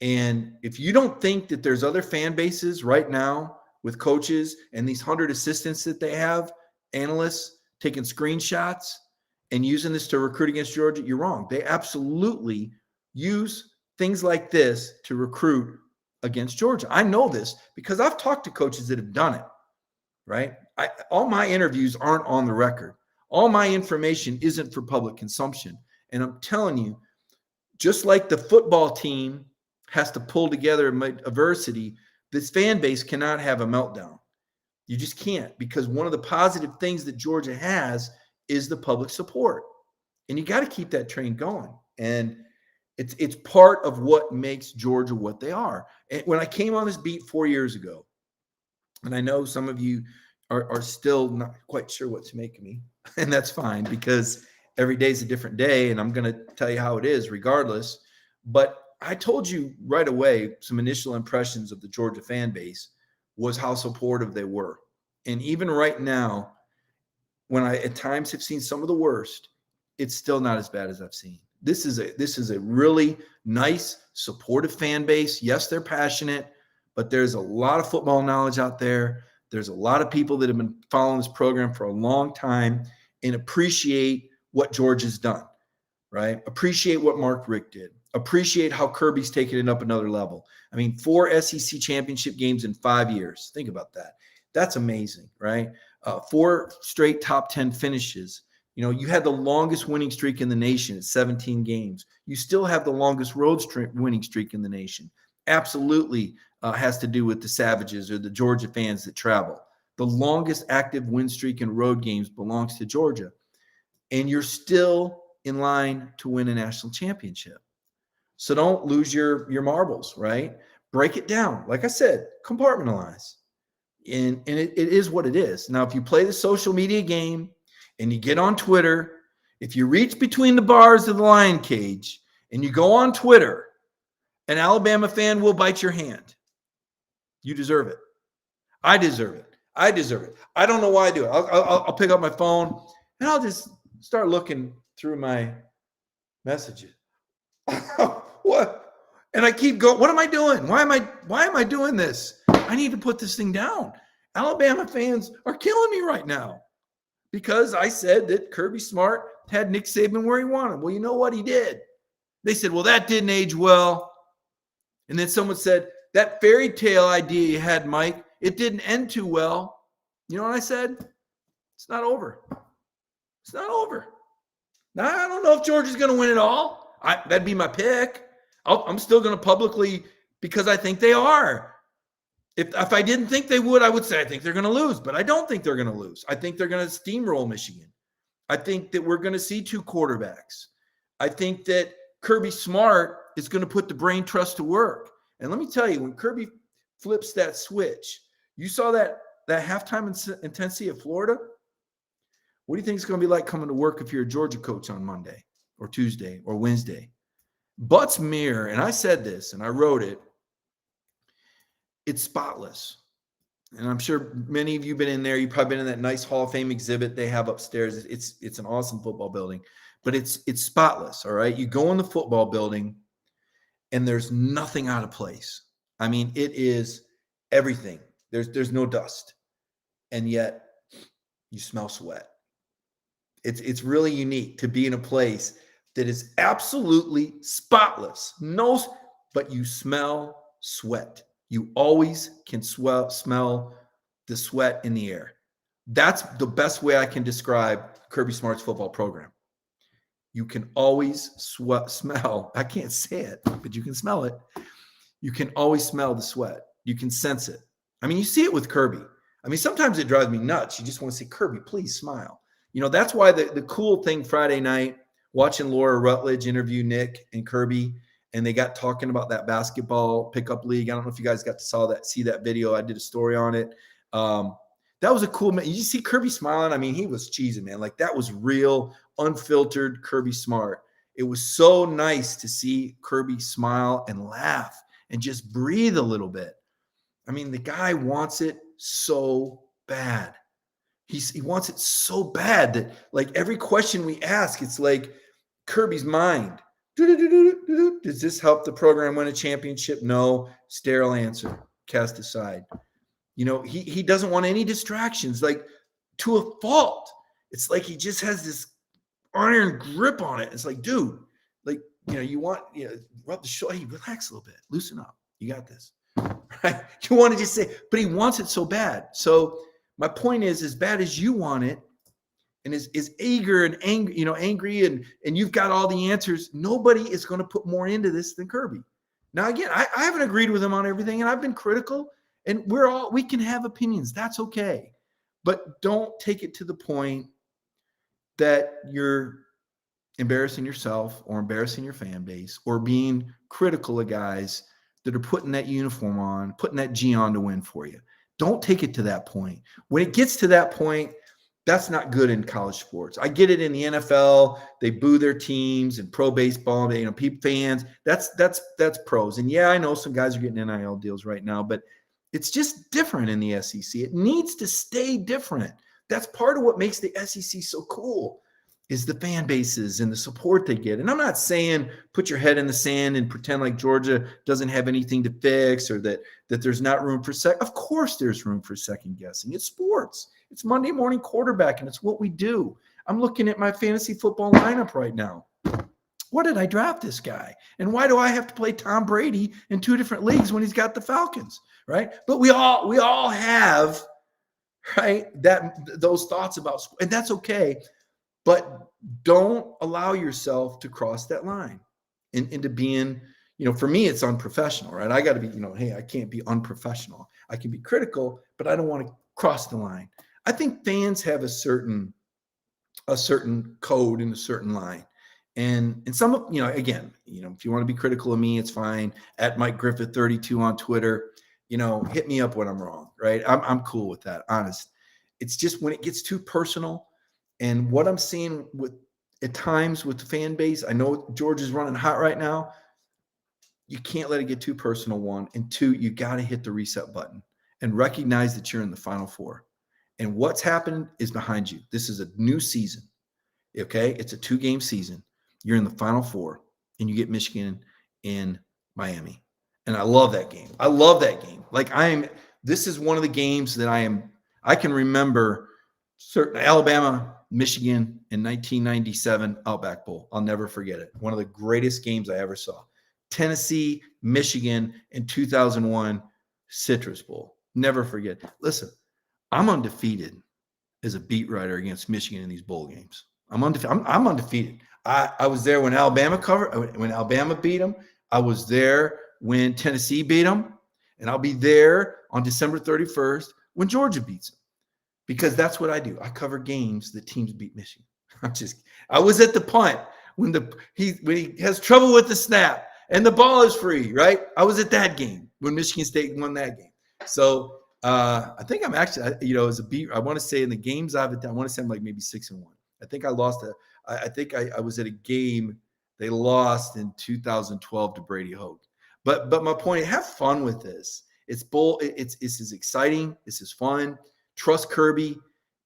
And if you don't think that there's other fan bases right now with coaches and these 100 assistants that they have, analysts taking screenshots and using this to recruit against Georgia, you're wrong. They absolutely use things like this to recruit against Georgia. I know this because I've talked to coaches that have done it, right? All my interviews aren't on the record. All my information isn't for public consumption. And I'm telling you, just like the football team has to pull together adversity, this fan base cannot have a meltdown. You just can't, because one of the positive things that Georgia has is the public support. And you got to keep that train going. And it's part of what makes Georgia what they are. And when I came on this beat 4 years ago, and I know some of you are still not quite sure what to make of me, and that's fine, because every day is a different day, and I'm going to tell you how it is regardless. But I told you right away, some initial impressions of the Georgia fan base was how supportive they were. And even right now, when I at times have seen some of the worst, it's still not as bad as I've seen. This is a really nice, supportive fan base. Yes, they're passionate, but there's a lot of football knowledge out there. There's a lot of people that have been following this program for a long time and appreciate what Georgia's done, right? Appreciate what Mark Richt did. Appreciate how Kirby's taken it up another level. I mean, 4 SEC championship games in 5 years. Think about that. That's amazing, right? 4 straight top 10 finishes. You know, you had the longest winning streak in the nation at 17 games. You still have the longest road winning streak in the nation. Absolutely has to do with the Savages or the Georgia fans that travel. The longest active win streak in road games belongs to Georgia. And you're still in line to win a national championship. So don't lose your marbles, right? Break it down. Like I said, compartmentalize. And it is what it is. Now, if you play the social media game and you get on Twitter, if you reach between the bars of the lion cage and you go on Twitter, an Alabama fan will bite your hand. You deserve it. I deserve it. I deserve it. I don't know why I do it. I'll pick up my phone and I'll just start looking through my messages. What? And I keep going. What am I doing? Why am I doing this? I need to put this thing down. Alabama fans are killing me right now because I said that Kirby Smart had Nick Saban where he wanted. Well, you know what? He did. They said, well, that didn't age well. And then someone said, that fairy tale idea you had, Mike, it didn't end too well. You know what I said? It's not over. It's not over. Now, I don't know if Georgia's going to win it all. That'd be my pick. I'm still going to publicly, because I think they are. If I didn't think they would, I would say I think they're going to lose. But I don't think they're going to lose. I think they're going to steamroll Michigan. I think that we're going to see 2 quarterbacks. I think that Kirby Smart is going to put the brain trust to work. And let me tell you, when Kirby flips that switch, you saw that halftime intensity of Florida. What do you think it's going to be like coming to work if you're a Georgia coach on Monday or Tuesday or Wednesday? Butts mirror, and I said this and I wrote it, it's spotless. And I'm sure many of you have been in there. You've probably been in that nice Hall of Fame exhibit they have upstairs. It's an awesome football building, but it's spotless, all right? You go in the football building, and there's nothing out of place. I mean, it is everything. There's no dust, and yet you smell sweat. It's really unique to be in a place that is absolutely spotless. But you smell sweat. You always can smell the sweat in the air. That's the best way I can describe Kirby Smart's football program. You can always smell. I can't say it, but you can smell it. You can always smell the sweat. You can sense it. I mean, you see it with Kirby. I mean, sometimes it drives me nuts. You just want to say, Kirby, please smile. You know, that's why the cool thing Friday night, watching Laura Rutledge interview Nick and Kirby and they got talking about that basketball pickup league. I don't know if you guys got to see that video. I did a story on it. That was a cool, man. You see Kirby smiling. I mean, he was cheesing, man. Like, that was real, unfiltered Kirby Smart. It was so nice to see Kirby smile and laugh and just breathe a little bit. I mean, the guy wants it so bad. He wants it so bad that, like, every question we ask, it's like Kirby's mind. Does this help the program win a championship? No. Sterile answer. Cast aside. You know, he doesn't want any distractions, like, to a fault. It's like he just has this iron grip on it. It's like, dude, like, you know, you want, you know, rub the shoulder. Hey, relax a little bit. Loosen up. You got this. Right? You want to just say, but he wants it so bad. So my point is, as bad as you want it, and is eager and angry, you know, angry, and you've got all the answers, nobody is going to put more into this than Kirby. Now, again, I haven't agreed with him on everything, and I've been critical, and we can have opinions. That's okay. But don't take it to the point that you're embarrassing yourself or embarrassing your fan base or being critical of guys that are putting that uniform on, putting that G on to win for you. Don't take it to that point. When it gets to that point, that's not good in college sports. I get it in the NFL. They boo their teams, and pro baseball, they, you know, people, fans. That's pros. And yeah, I know some guys are getting NIL deals right now, but it's just different in the SEC. It needs to stay different. That's part of what makes the SEC so cool, is the fan bases and the support they get. And I'm not saying put your head in the sand and pretend like Georgia doesn't have anything to fix, or that there's not room for Of course there's room for second guessing. It's sports. It's Monday morning quarterback, and it's what we do. I'm looking at my fantasy football lineup right now. What did I draft this guy? And why do I have to play Tom Brady in 2 different leagues when he's got the Falcons, right? But we all have, right, those thoughts about, and that's okay. But don't allow yourself to cross that line into being, you know, for me, it's unprofessional, right? I got to be, you know, hey, I can't be unprofessional. I can be critical, but I don't want to cross the line. I think fans have a certain code and a certain line. And some of, you know, again, you know, if you want to be critical of me, it's fine. At Mike Griffith 32 on Twitter, you know, hit me up when I'm wrong, right? I'm cool with that, honest. It's just when it gets too personal, and what I'm seeing at times with the fan base, I know Georgia's running hot right now. You can't let it get too personal, 1. And 2, you got to hit the reset button and recognize that you're in the Final Four. And what's happened is behind you. This is a new season, okay? It's a 2-game season. You're in the Final Four, and you get Michigan in Miami. And I love that game. I love that game. Like, this is one of the games that I can remember. Certain Alabama, Michigan in 1997 Outback Bowl. I'll never forget it. One of the greatest games I ever saw. Tennessee, Michigan in 2001 Citrus Bowl. Never forget. Listen, I'm undefeated as a beat writer against Michigan in these bowl games. I'm undefeated. I was there when Alabama beat them. I was there when Tennessee beat them. And I'll be there on December 31st when Georgia beats them. Because that's what I do. I cover games that teams beat Michigan. I was at the punt when he has trouble with the snap and the ball is free, right? I was at that game when Michigan State won that game. So I think I'm actually, you know, as a beat, I want to say in the games I want to say I'm like maybe 6-1. I think I lost I think I was at a game they lost in 2012 to Brady Hoke. But my point, have fun with this. This is exciting. This is fun. Trust Kirby.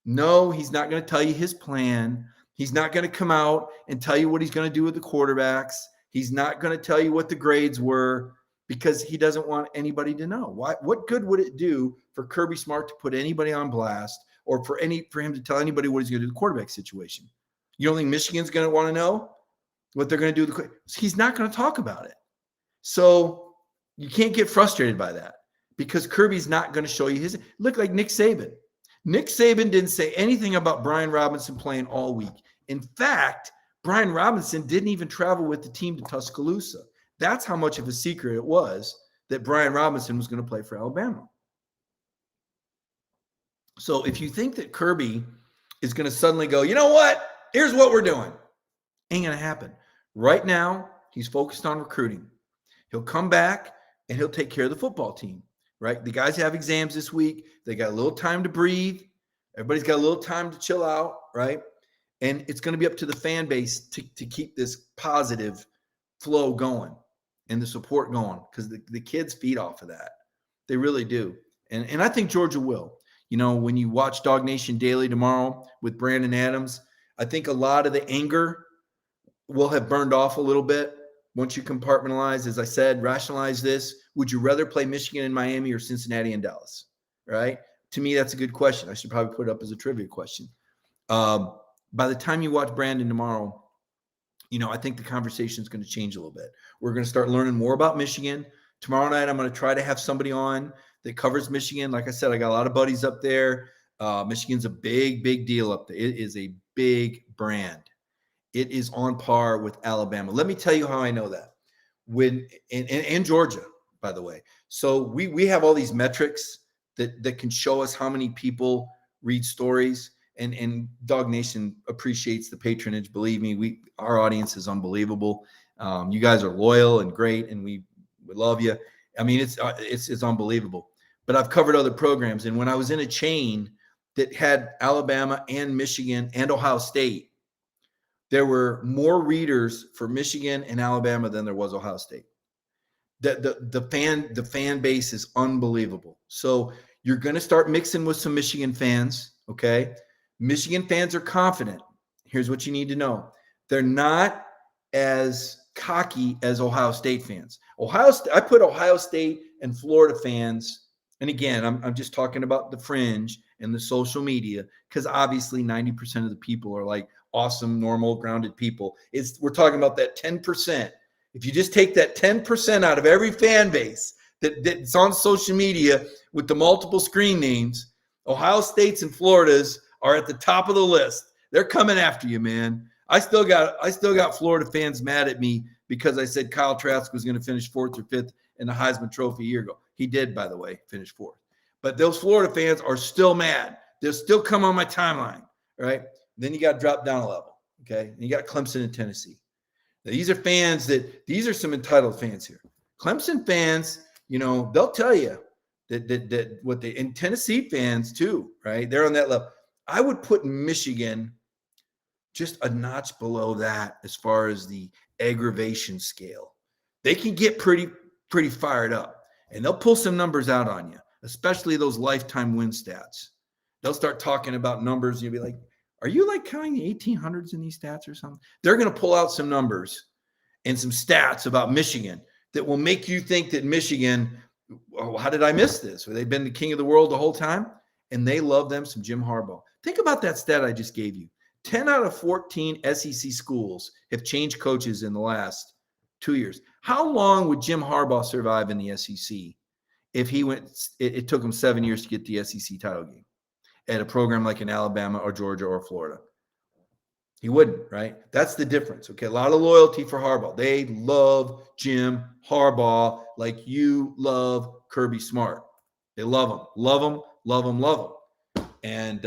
No, he's not going to tell you his plan. He's not going to come out and tell you what he's going to do with the quarterbacks. He's not going to tell you what the grades were, because he doesn't want anybody to know. What good would it do for Kirby Smart to put anybody on blast, or for him to tell anybody what he's going to do in the quarterback situation? You don't think Michigan's going to want to know what they're going to do? He's not going to talk about it. So you can't get frustrated by that, because Kirby's not going to show you his. Look, like Nick Saban. Nick Saban didn't say anything about Brian Robinson playing all week. In fact, Brian Robinson didn't even travel with the team to Tuscaloosa. That's how much of a secret it was that Brian Robinson was going to play for Alabama. So if you think that Kirby is going to suddenly go, you know what? Here's what we're doing. Ain't going to happen. Right now, he's focused on recruiting. He'll come back and he'll take care of the football team, right? The guys have exams this week. They got a little time to breathe. Everybody's got a little time to chill out, right? And it's going to be up to the fan base to keep this positive flow going and the support going, because the kids feed off of that. They really do. And I think Georgia will. You know, when you watch Dog Nation Daily tomorrow with Brandon Adams, I think a lot of the anger will have burned off a little bit once you compartmentalize, as I said, rationalize this. Would you rather play Michigan and Miami or Cincinnati and Dallas, right? To me, that's a good question. I should probably put it up as a trivia question. By the time you watch Brandon tomorrow, you know, I think the conversation is going to change a little bit. We're going to start learning more about Michigan. Tomorrow night, I'm going to try to have somebody on that covers Michigan. Like I said, I got a lot of buddies up there. Michigan's a big, big deal up there. It is a big brand. It is on par with Alabama. Let me tell you how I know that. And Georgia, by the way. So we have all these metrics that can show us how many people read stories. And Dog Nation appreciates the patronage. Believe me, our audience is unbelievable. You guys are loyal and great, and we love you. I mean, it's unbelievable. But I've covered other programs, and when I was in a chain that had Alabama and Michigan and Ohio State, there were more readers for Michigan and Alabama than there was Ohio State. The fan base is unbelievable. So you're going to start mixing with some Michigan fans, okay? Michigan fans are confident. Here's what you need to know. They're not as cocky as Ohio State fans. I put Ohio State and Florida fans, and again, I'm just talking about the fringe and the social media, because obviously 90% of the people are like awesome, normal, grounded people. We're talking about that 10%. If you just take that 10% out of every fan base that's on social media with the multiple screen names, Ohio States and Florida's are at the top of the list. They're coming after you, man. I still got Florida fans mad at me because I said Kyle Trask was going to finish 4th or 5th in the Heisman Trophy a year ago. He did, by the way, finish 4th. But those Florida fans are still mad. They'll still come on my timeline, right? Then you got to drop down a level, okay? And you got Clemson and Tennessee. Now, these are some entitled fans here. Clemson fans, you know, they'll tell you and Tennessee fans too, right? They're on that level. I would put Michigan just a notch below that as far as the aggravation scale. They can get pretty fired up, and they'll pull some numbers out on you, especially those lifetime win stats. They'll start talking about numbers, and you'll be like, are you like counting the 1800s in these stats or something? They're going to pull out some numbers and some stats about Michigan that will make you think that Michigan, oh, how did I miss this? They've been the king of the world the whole time, and they love them some Jim Harbaugh. Think about that stat I just gave you. 10 out of 14 SEC schools have changed coaches in the last 2 years. How long would Jim Harbaugh survive in the SEC if he went? It took him 7 years to get the SEC title game at a program like in Alabama or Georgia or Florida. He wouldn't, right? That's the difference. Okay, a lot of loyalty for Harbaugh. They love Jim Harbaugh like you love Kirby Smart. They love him, love him, love him, love him. And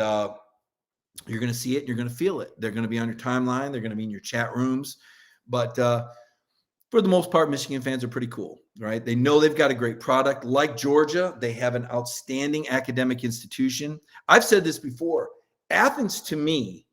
you're going to see it. You're going to feel it. They're going to be on your timeline. They're going to be in your chat rooms. But for the most part, Michigan fans are pretty cool, right? They know they've got a great product. Like Georgia, they have an outstanding academic institution. I've said this before. Athens, to me,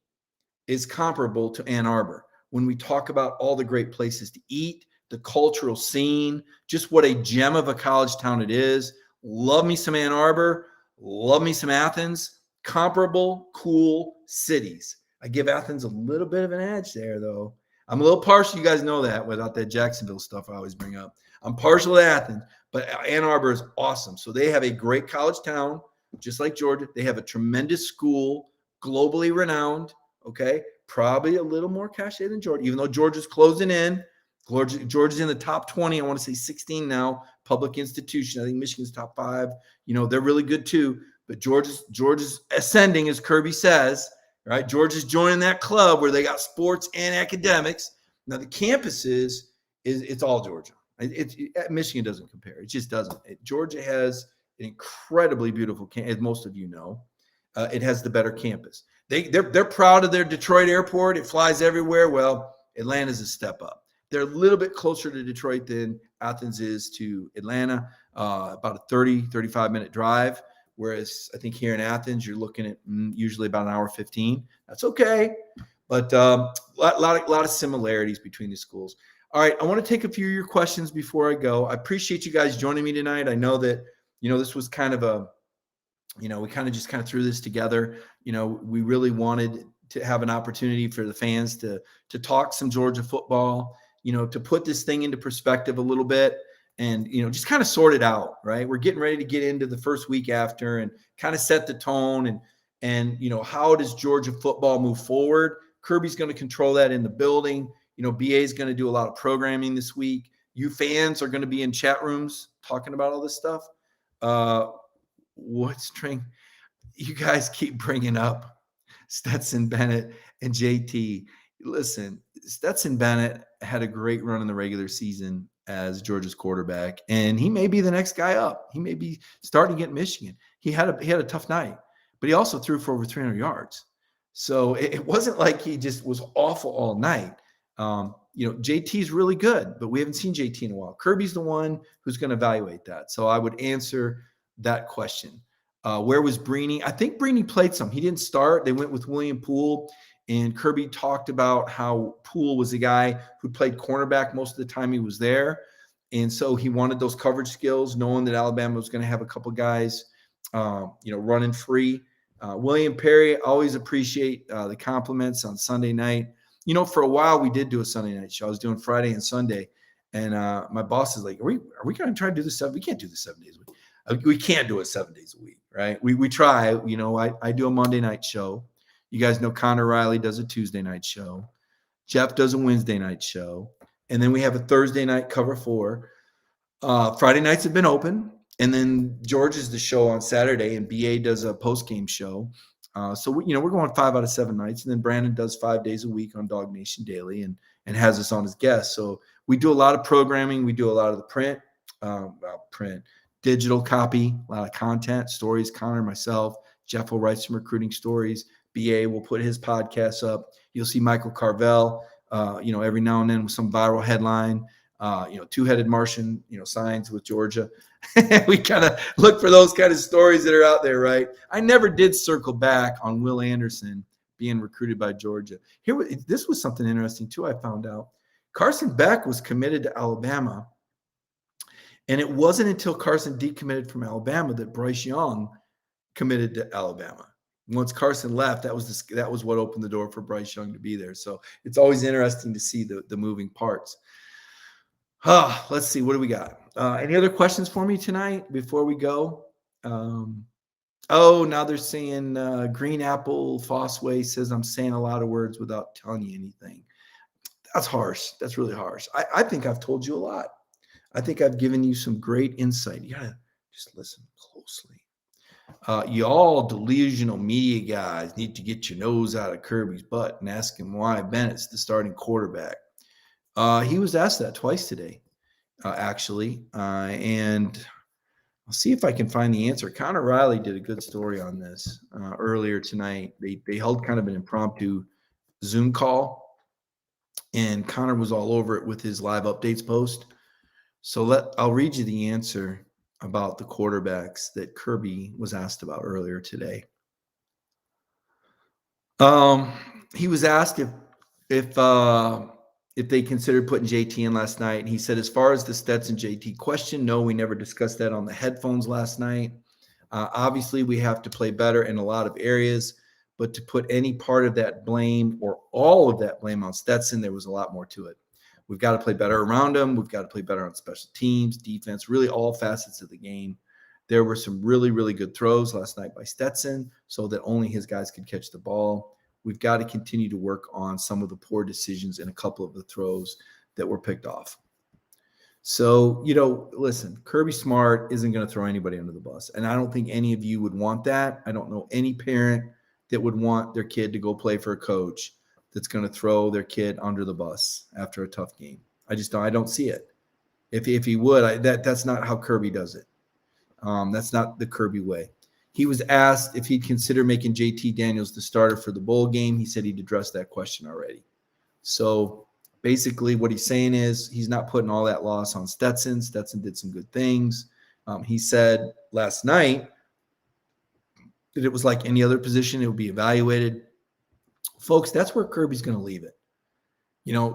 is comparable to Ann Arbor when we talk about all the great places to eat, the cultural scene, just what a gem of a college town it is. Love me some Ann Arbor. Love me some Athens. Comparable, cool cities. I give Athens a little bit of an edge there, though. I'm a little partial. You guys know that without that Jacksonville stuff I always bring up. I'm partial to Athens, but Ann Arbor is awesome. So they have a great college town, just like Georgia. They have a tremendous school, globally renowned, okay? Probably a little more cachet than Georgia, even though Georgia's closing in. Georgia's in the top 20. I want to say 16 now, public institution. I think Michigan's top 5. You know, they're really good too. But Georgia's ascending, as Kirby says, right? Georgia's joining that club where they got sports and academics. Now the campus it's all Georgia. Michigan doesn't compare. It just doesn't. Georgia has an incredibly beautiful campus, as most of you know. It has the better campus. They're proud of their Detroit airport. It flies everywhere. Well, Atlanta's a step up. They're a little bit closer to Detroit than Athens is to Atlanta, about a 35-minute drive. Whereas I think here in Athens, you're looking at usually about an hour 15. That's okay. But a lot of similarities between the schools. All right, I want to take a few of your questions before I go. I appreciate you guys joining me tonight. I know that, this was kind of we kind of just threw this together. We really wanted to have an opportunity for the fans to talk some Georgia football, to put this thing into perspective a little bit and, just kind of sort it out, right? We're getting ready to get into the first week after and kind of set the tone and how does Georgia football move forward? Kirby's going to control that in the building. BA is going to do a lot of programming this week. You fans are going to be in chat rooms talking about all this stuff. You guys keep bringing up Stetson Bennett and JT. Listen, Stetson Bennett had a great run in the regular season as Georgia's quarterback, and he may be the next guy up. He may be starting at Michigan. He had a tough night, but he also threw for over 300 yards. So it wasn't like he just was awful all night. JT's really good, but we haven't seen JT in a while. Kirby's the one who's going to evaluate that. So I would answer that question. Where was Brini? I think Brini played some. He didn't start. They went with William Poole, and Kirby talked about how Poole was a guy who played cornerback most of the time he was there. And so he wanted those coverage skills, knowing that Alabama was going to have a couple guys, running free. William Perry, always appreciate the compliments on Sunday night. For a while we did do a Sunday night show. I was doing Friday and Sunday, and my boss is like, "Are we going to try to do this 7? We can't do this 7 days a week. We can't do it 7 days a week, right? We try. I do a Monday night show. You guys know Connor Riley does a Tuesday night show. Jeff does a Wednesday night show, and then we have a Thursday night cover 4. Friday nights have been open, and then George is the show on Saturday, and BA does a post game show. So we're going 5 out of 7 nights, and then Brandon does 5 days a week on Dog Nation Daily and has us on as guests. So we do a lot of programming. We do a lot of the digital copy, a lot of content, stories. Connor, myself, Jeff will write some recruiting stories. BA will put his podcasts up. You'll see Michael Carvel, every now and then with some viral headline. Two-headed Martian, signs with Georgia. We kind of look for those kind of stories that are out there, right? I never did circle back on Will Anderson being recruited by Georgia. This was something interesting too. I found out Carson Beck was committed to Alabama, and it wasn't until Carson decommitted from Alabama that Bryce Young committed to Alabama. Once Carson left, that was what opened the door for Bryce Young to be there. So it's always interesting to see the moving parts. Let's see. What do we got? Any other questions for me tonight before we go? Now they're saying Green Apple Fossway says I'm saying a lot of words without telling you anything. That's harsh. That's really harsh. I think I've told you a lot. I think I've given you some great insight. You got to just listen closely. Y'all delusional media guys need to get your nose out of Kirby's butt and ask him why Bennett's the starting quarterback. He was asked that twice today, actually, and I'll see if I can find the answer. Connor Riley did a good story on this earlier tonight. They held kind of an impromptu Zoom call, and Connor was all over it with his live updates post. So I'll read you the answer about the quarterbacks that Kirby was asked about earlier today. He was asked if they considered putting JT in last night. He said, as far as the Stetson JT question, no, we never discussed that on the headphones last night. Obviously, we have to play better in a lot of areas, but to put any part of that blame or all of that blame on Stetson, there was a lot more to it. We've got to play better around him. We've got to play better on special teams, defense, really all facets of the game. There were some really, really good throws last night by Stetson so that only his guys could catch the ball. We've got to continue to work on some of the poor decisions in a couple of the throws that were picked off. So, listen, Kirby Smart isn't going to throw anybody under the bus. And I don't think any of you would want that. I don't know any parent that would want their kid to go play for a coach that's going to throw their kid under the bus after a tough game. I don't see it. If he would, that's not how Kirby does it. That's not the Kirby way. He was asked if he'd consider making JT Daniels the starter for the bowl game. He said he'd addressed that question already. So Basically, what he's saying is he's not putting all that loss on Stetson. Stetson did some good things. He said last night that it was like any other position. It would be evaluated. Folks, that's where Kirby's going to leave it.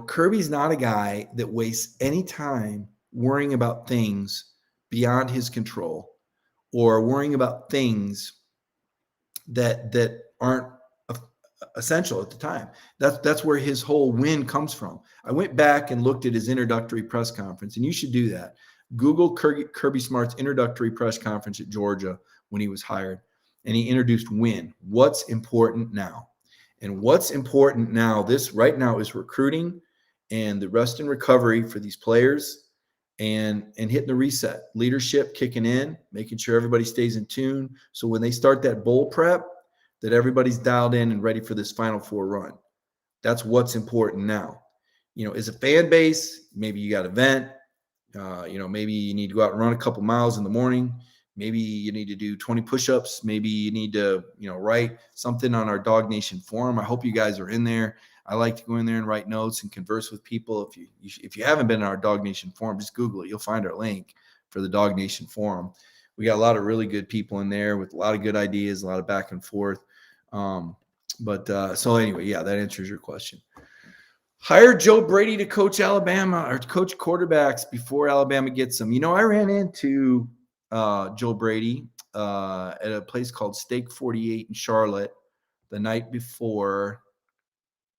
Kirby's not a guy that wastes any time worrying about things beyond his control or worrying about things that aren't essential at the time. That's where his whole win comes from. I went back and looked at his introductory press conference, and you should do that. Google Kirby Smart's introductory press conference at Georgia when he was hired, and he introduced win. What's important now? And what's important now, right now, is recruiting and the rest and recovery for these players and hitting the reset. Leadership kicking in, making sure everybody stays in tune. So when they start that bowl prep, that everybody's dialed in and ready for this Final Four run. That's what's important now. As a fan base, maybe you got to vent. Maybe you need to go out and run a couple miles in the morning. Maybe you need to do 20 push-ups. Maybe you need to, write something on our Dog Nation forum. I hope you guys are in there. I like to go in there and write notes and converse with people. If you haven't been in our Dog Nation forum, just Google it. You'll find our link for the Dog Nation forum. We got a lot of really good people in there with a lot of good ideas, a lot of back and forth. So anyway, yeah, that answers your question. Hire Joe Brady to coach Alabama or coach quarterbacks before Alabama gets them. I ran into Joe Brady at a place called Steak 48 in Charlotte the night before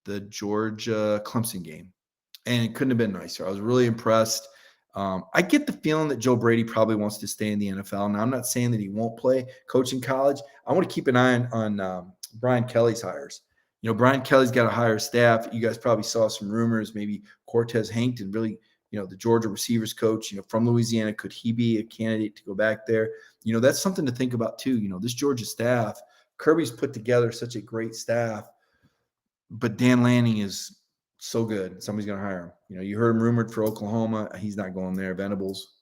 the Georgia Clemson game, and it couldn't have been nicer. I was really impressed. I get the feeling that Joe Brady probably wants to stay in the NFL. Now, I'm not saying that he won't play coaching college. I want to keep an eye on Brian Kelly's hires. Brian Kelly's got a higher staff. You guys probably saw some rumors. Maybe Cortez Hankton, really, the Georgia receivers coach, from Louisiana. Could he be a candidate to go back there? That's something to think about too. This Georgia staff, Kirby's put together such a great staff, but Dan Lanning is so good. Somebody's going to hire him. You heard him rumored for Oklahoma. He's not going there. Venables.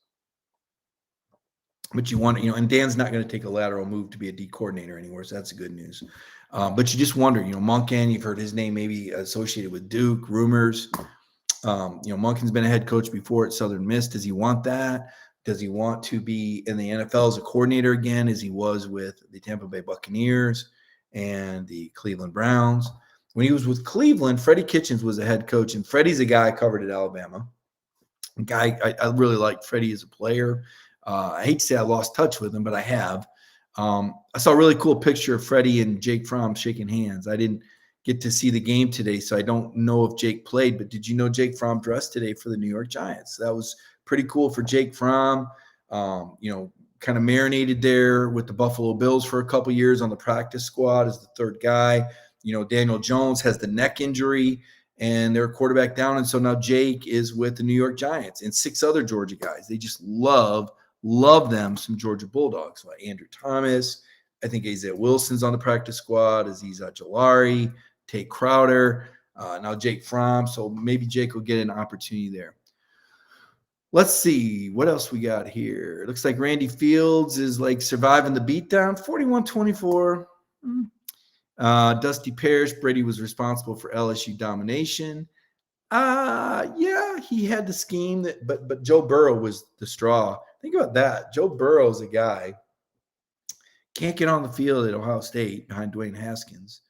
But you want, and Dan's not going to take a lateral move to be a D coordinator anymore. So that's the good news. But you just wonder, Monken, you've heard his name maybe associated with Duke, rumors. Monken's been a head coach before at Southern Miss. Does he want that? Does he want to be in the NFL as a coordinator again, as he was with the Tampa Bay Buccaneers and the Cleveland Browns? When he was with Cleveland, Freddie Kitchens was a head coach, and Freddie's a guy I covered at Alabama. A guy I really liked Freddie as a player. I hate to say I lost touch with him, but I have. I saw a really cool picture of Freddie and Jake Fromm shaking hands. I didn't get to see the game today, so I don't know if Jake played, but did you know Jake Fromm dressed today for the New York Giants? That was pretty cool for Jake Fromm. Kind of marinated there with the Buffalo Bills for a couple years on the practice squad as the third guy. Daniel Jones has the neck injury and they're quarterback down. And so now Jake is with the New York Giants and 6 other Georgia guys. They just love them some Georgia Bulldogs, like Andrew Thomas. I think Isaiah Wilson's on the practice squad, Azeez Ojulari, Tate Crowder, now Jake Fromm. So maybe Jake will get an opportunity there. Let's see what else we got here. It looks like Randy Fields is like surviving the beatdown, 41-24. Dusty Parrish, Brady was responsible for LSU domination. Yeah, he had the scheme but Joe Burrow was the straw. Think about that. Joe Burrow is a guy can't get on the field at Ohio State behind Dwayne Haskins.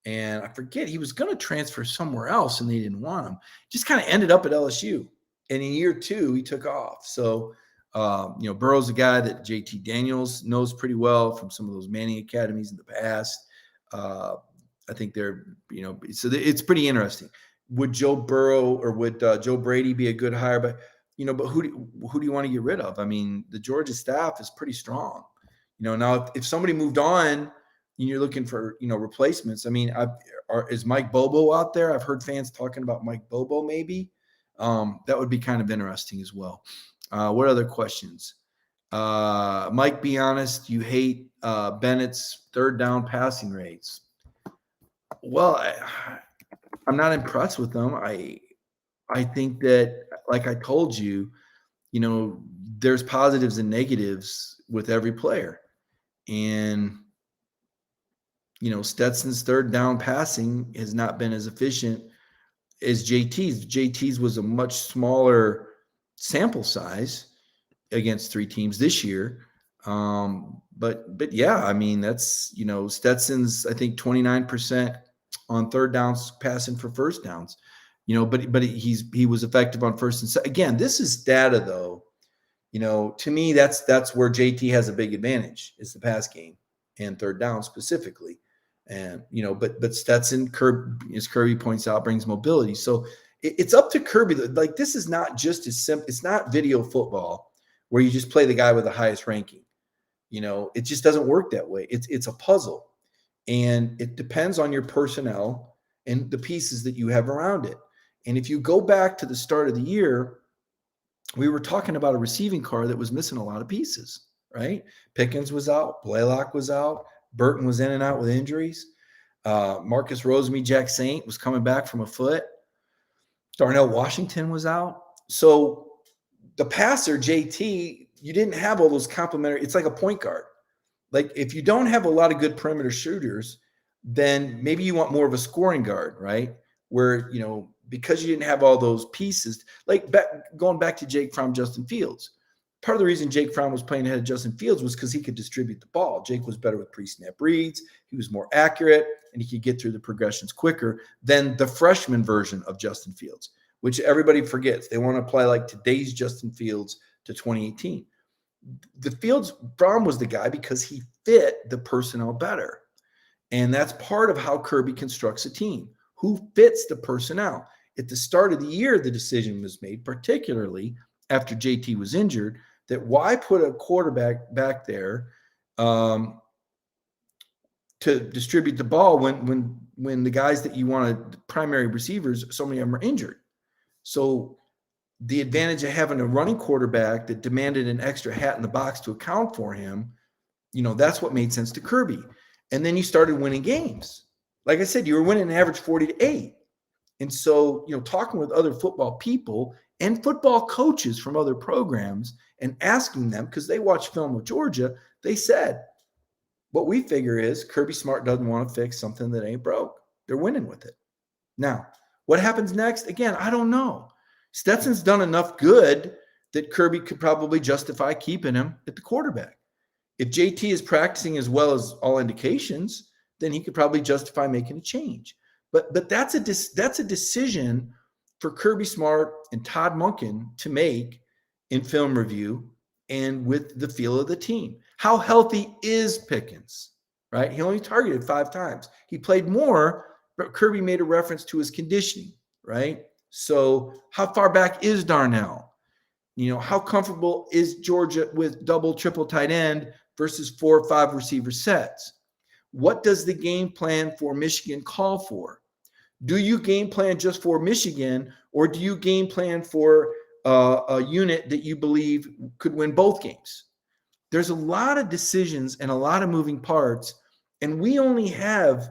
And I forget, he was going to transfer somewhere else and they didn't want him. Just kind of ended up at LSU. And in year 2, he took off. So, Burrow's a guy that JT Daniels knows pretty well from some of those Manning academies in the past. I think they're, so it's pretty interesting. Would Joe Burrow or would Joe Brady be a good hire? But who do you want to get rid of? I mean, the Georgia staff is pretty strong. Now if somebody moved on and you're looking for, replacements, I mean, is Mike Bobo out there? I've heard fans talking about Mike Bobo maybe. That would be kind of interesting as well. What other questions? Mike, be honest, you hate Bennett's third down passing rates. Well, I'm not impressed with them. I think that, like I told you, there's positives and negatives with every player. And, Stetson's third down passing has not been as efficient as JT's. JT's was a much smaller sample size against 3 teams this year. But yeah, I mean, that's, Stetson's, I think 29% on third downs passing for first downs, but he was effective on first and second. Again, this is data though. To me, that's where JT has a big advantage, is the pass game and third down specifically. And, but Stetson, as Kirby points out, brings mobility. So it's up to Kirby. Like, this is not just as simple. It's not video football where you just play the guy with the highest ranking. It just doesn't work that way. It's a puzzle, and it depends on your personnel and the pieces that you have around it. And if you go back to the start of the year, we were talking about a receiving car that was missing a lot of pieces, right? Pickens was out, Blaylock was out, Burton was in and out with injuries. Marcus Rosemy, Jack Saint was coming back from a foot. Darnell Washington was out. So the passer, JT, you didn't have all those complementary. It's like a point guard. Like, if you don't have a lot of good perimeter shooters, then maybe you want more of a scoring guard, right? Where, because you didn't have all those pieces, like going back to Jake Fromm, Justin Fields. Part of the reason Jake Fromm was playing ahead of Justin Fields was because he could distribute the ball. Jake was better with pre-snap reads. He was more accurate, and he could get through the progressions quicker than the freshman version of Justin Fields, which everybody forgets. They want to apply like today's Justin Fields to 2018. The Fromm was the guy because he fit the personnel better. And that's part of how Kirby constructs a team. Who fits the personnel? At the start of the year, the decision was made, particularly after JT was injured, that why put a quarterback back there to distribute the ball when the guys that you wanted, the primary receivers, so many of them are injured. So the advantage of having a running quarterback that demanded an extra hat in the box to account for him, that's what made sense to Kirby. And then you started winning games. Like I said, you were winning an average 40-8. And so, talking with other football people and football coaches from other programs and asking them, because they watched film of Georgia, they said, what we figure is Kirby Smart doesn't want to fix something that ain't broke. They're winning with it. Now, what happens next? Again, I don't know. Stetson's done enough good that Kirby could probably justify keeping him at the quarterback. If JT is practicing as well as all indications, then he could probably justify making a change. But that's a decision for Kirby Smart and Todd Monken to make in film review and with the feel of the team. How healthy is Pickens, right? He only targeted 5 times. He played more, but Kirby made a reference to his conditioning, right? So how far back is Darnell? How comfortable is Georgia with double, triple tight end versus 4 or 5 receiver sets? What does the game plan for Michigan call for? Do you game plan just for Michigan, or do you game plan for a unit that you believe could win both games? There's a lot of decisions and a lot of moving parts, and we only have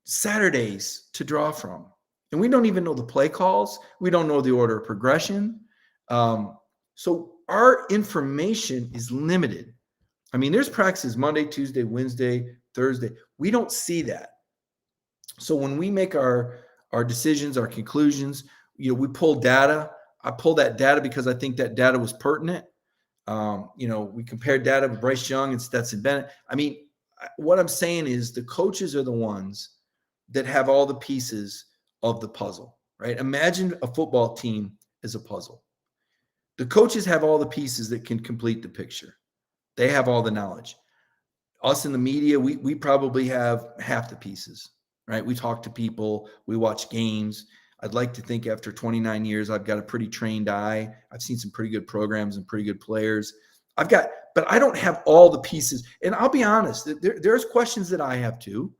Saturdays to draw from. And we don't even know the play calls. We don't know the order of progression. So our information is limited. I mean, there's practices Monday, Tuesday, Wednesday, Thursday. We don't see that. So when we make our decisions, our conclusions, we pull data. I pull that data because I think that data was pertinent. We compared data with Bryce Young and Stetson Bennett. I mean, what I'm saying is the coaches are the ones that have all the pieces of the puzzle, right? Imagine a football team as a puzzle. The coaches have all the pieces that can complete the picture. They have all the knowledge. Us in the media, we probably have half the pieces, right? We talk to people, we watch games. I'd like to think after 29 years, I've got a pretty trained eye. I've seen some pretty good programs and pretty good players. But I don't have all the pieces. And I'll be honest, there's questions that I have too.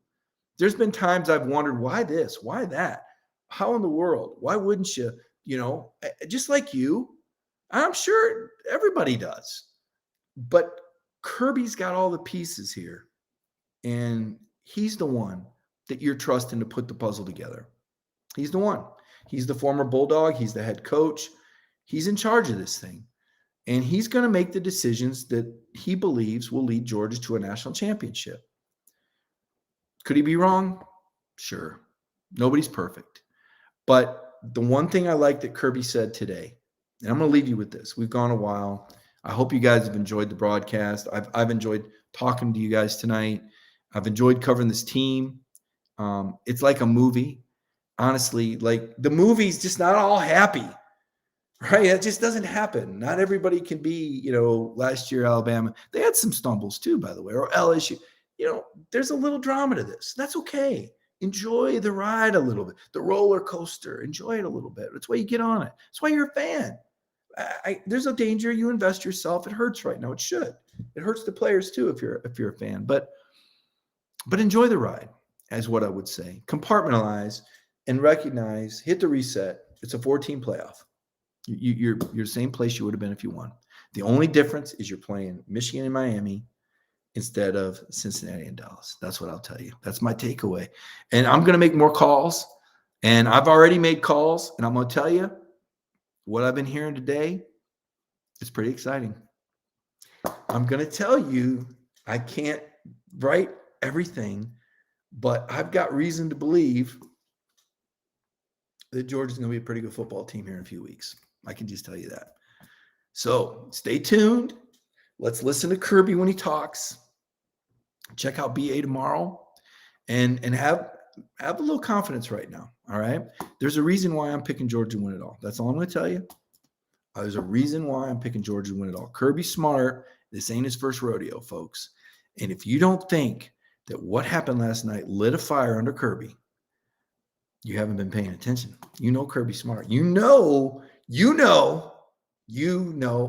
There's been times I've wondered, why this? Why that? How in the world? Why wouldn't you? Just like you, I'm sure everybody does. But Kirby's got all the pieces here. And he's the one that you're trusting to put the puzzle together. He's the one. He's the former Bulldog. He's the head coach. He's in charge of this thing. And he's going to make the decisions that he believes will lead Georgia to a national championship. Could he be wrong? Sure. Nobody's perfect. But the one thing I like that Kirby said today, and I'm going to leave you with this. We've gone a while. I hope you guys have enjoyed the broadcast. I've enjoyed talking to you guys tonight. I've enjoyed covering this team. It's like a movie. Honestly, like the movie's just not all happy, right? It just doesn't happen. Not everybody can be, last year, Alabama, they had some stumbles too, by the way, or LSU. There's a little drama to this. That's okay. Enjoy the ride a little bit, the roller coaster. Enjoy it a little bit. That's why you get on it. That's why you're a fan. There's a danger you invest yourself. It hurts right now. It should. It hurts the players too if you're a fan. But enjoy the ride, is what I would say. Compartmentalize and recognize. Hit the reset. It's a 14 playoff. You're the same place you would have been if you won. The only difference is you're playing Michigan and Miami instead of Cincinnati and Dallas. That's what I'll tell you. That's my takeaway. And I'm going to make more calls. And I've already made calls. And I'm going to tell you what I've been hearing today. It's pretty exciting. I'm going to tell you, I can't write everything, but I've got reason to believe that Georgia's going to be a pretty good football team here in a few weeks. I can just tell you that. So stay tuned. Let's listen to Kirby when he talks. Check out BA tomorrow and have a little confidence right now. All right. There's a reason why I'm picking Georgia to win it all. That's all I'm going to tell you. There's a reason why I'm picking Georgia to win it all. Kirby's smart. This ain't his first rodeo, folks. And if you don't think that what happened last night lit a fire under Kirby, you haven't been paying attention. You know Kirby's smart. You know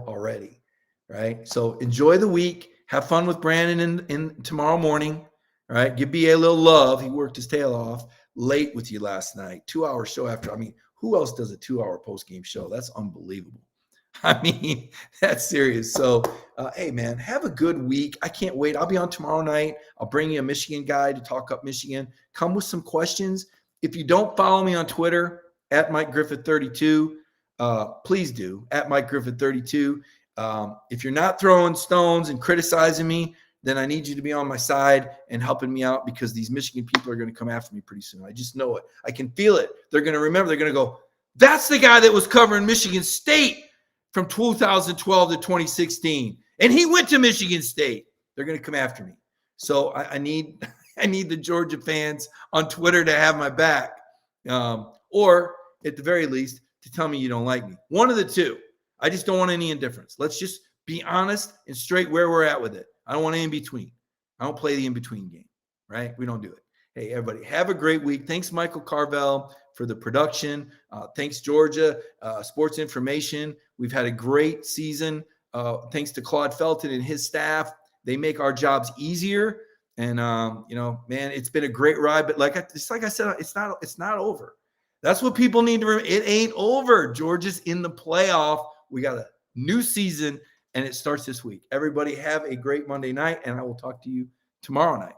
already, right? So enjoy the week. Have fun with Brandon in tomorrow morning, all right? Give BA a little love. He worked his tail off late with you last night. 2-hour show after. I mean, who else does a 2-hour post-game show? That's unbelievable. I mean, that's serious. So, hey, man, have a good week. I can't wait. I'll be on tomorrow night. I'll bring you a Michigan guy to talk up Michigan. Come with some questions. If you don't follow me on Twitter, at Mike Griffith 32, please do, at Mike Griffith 32. If you're not throwing stones and criticizing me, then I need you to be on my side and helping me out because these Michigan people are going to come after me pretty soon. I just know it. I can feel it. They're going to remember. They're going to go, that's the guy that was covering Michigan State from 2012 to 2016. And he went to Michigan State. They're going to come after me. So I need the Georgia fans on Twitter to have my back. Or at the very least, to tell me you don't like me. One of the two. I just don't want any indifference. Let's just be honest and straight where we're at with it. I don't want any in between. I don't play the in-between game, right? We don't do it. Hey, everybody, have a great week. Thanks, Michael Carvel, for the production. Thanks, Georgia Sports Information. We've had a great season. Thanks to Claude Felton and his staff. They make our jobs easier. And, man, it's been a great ride. But like I said, it's not over. That's what people need to remember. It ain't over. Georgia's in the playoff. We got a new season, and it starts this week. Everybody have a great Monday night, and I will talk to you tomorrow night.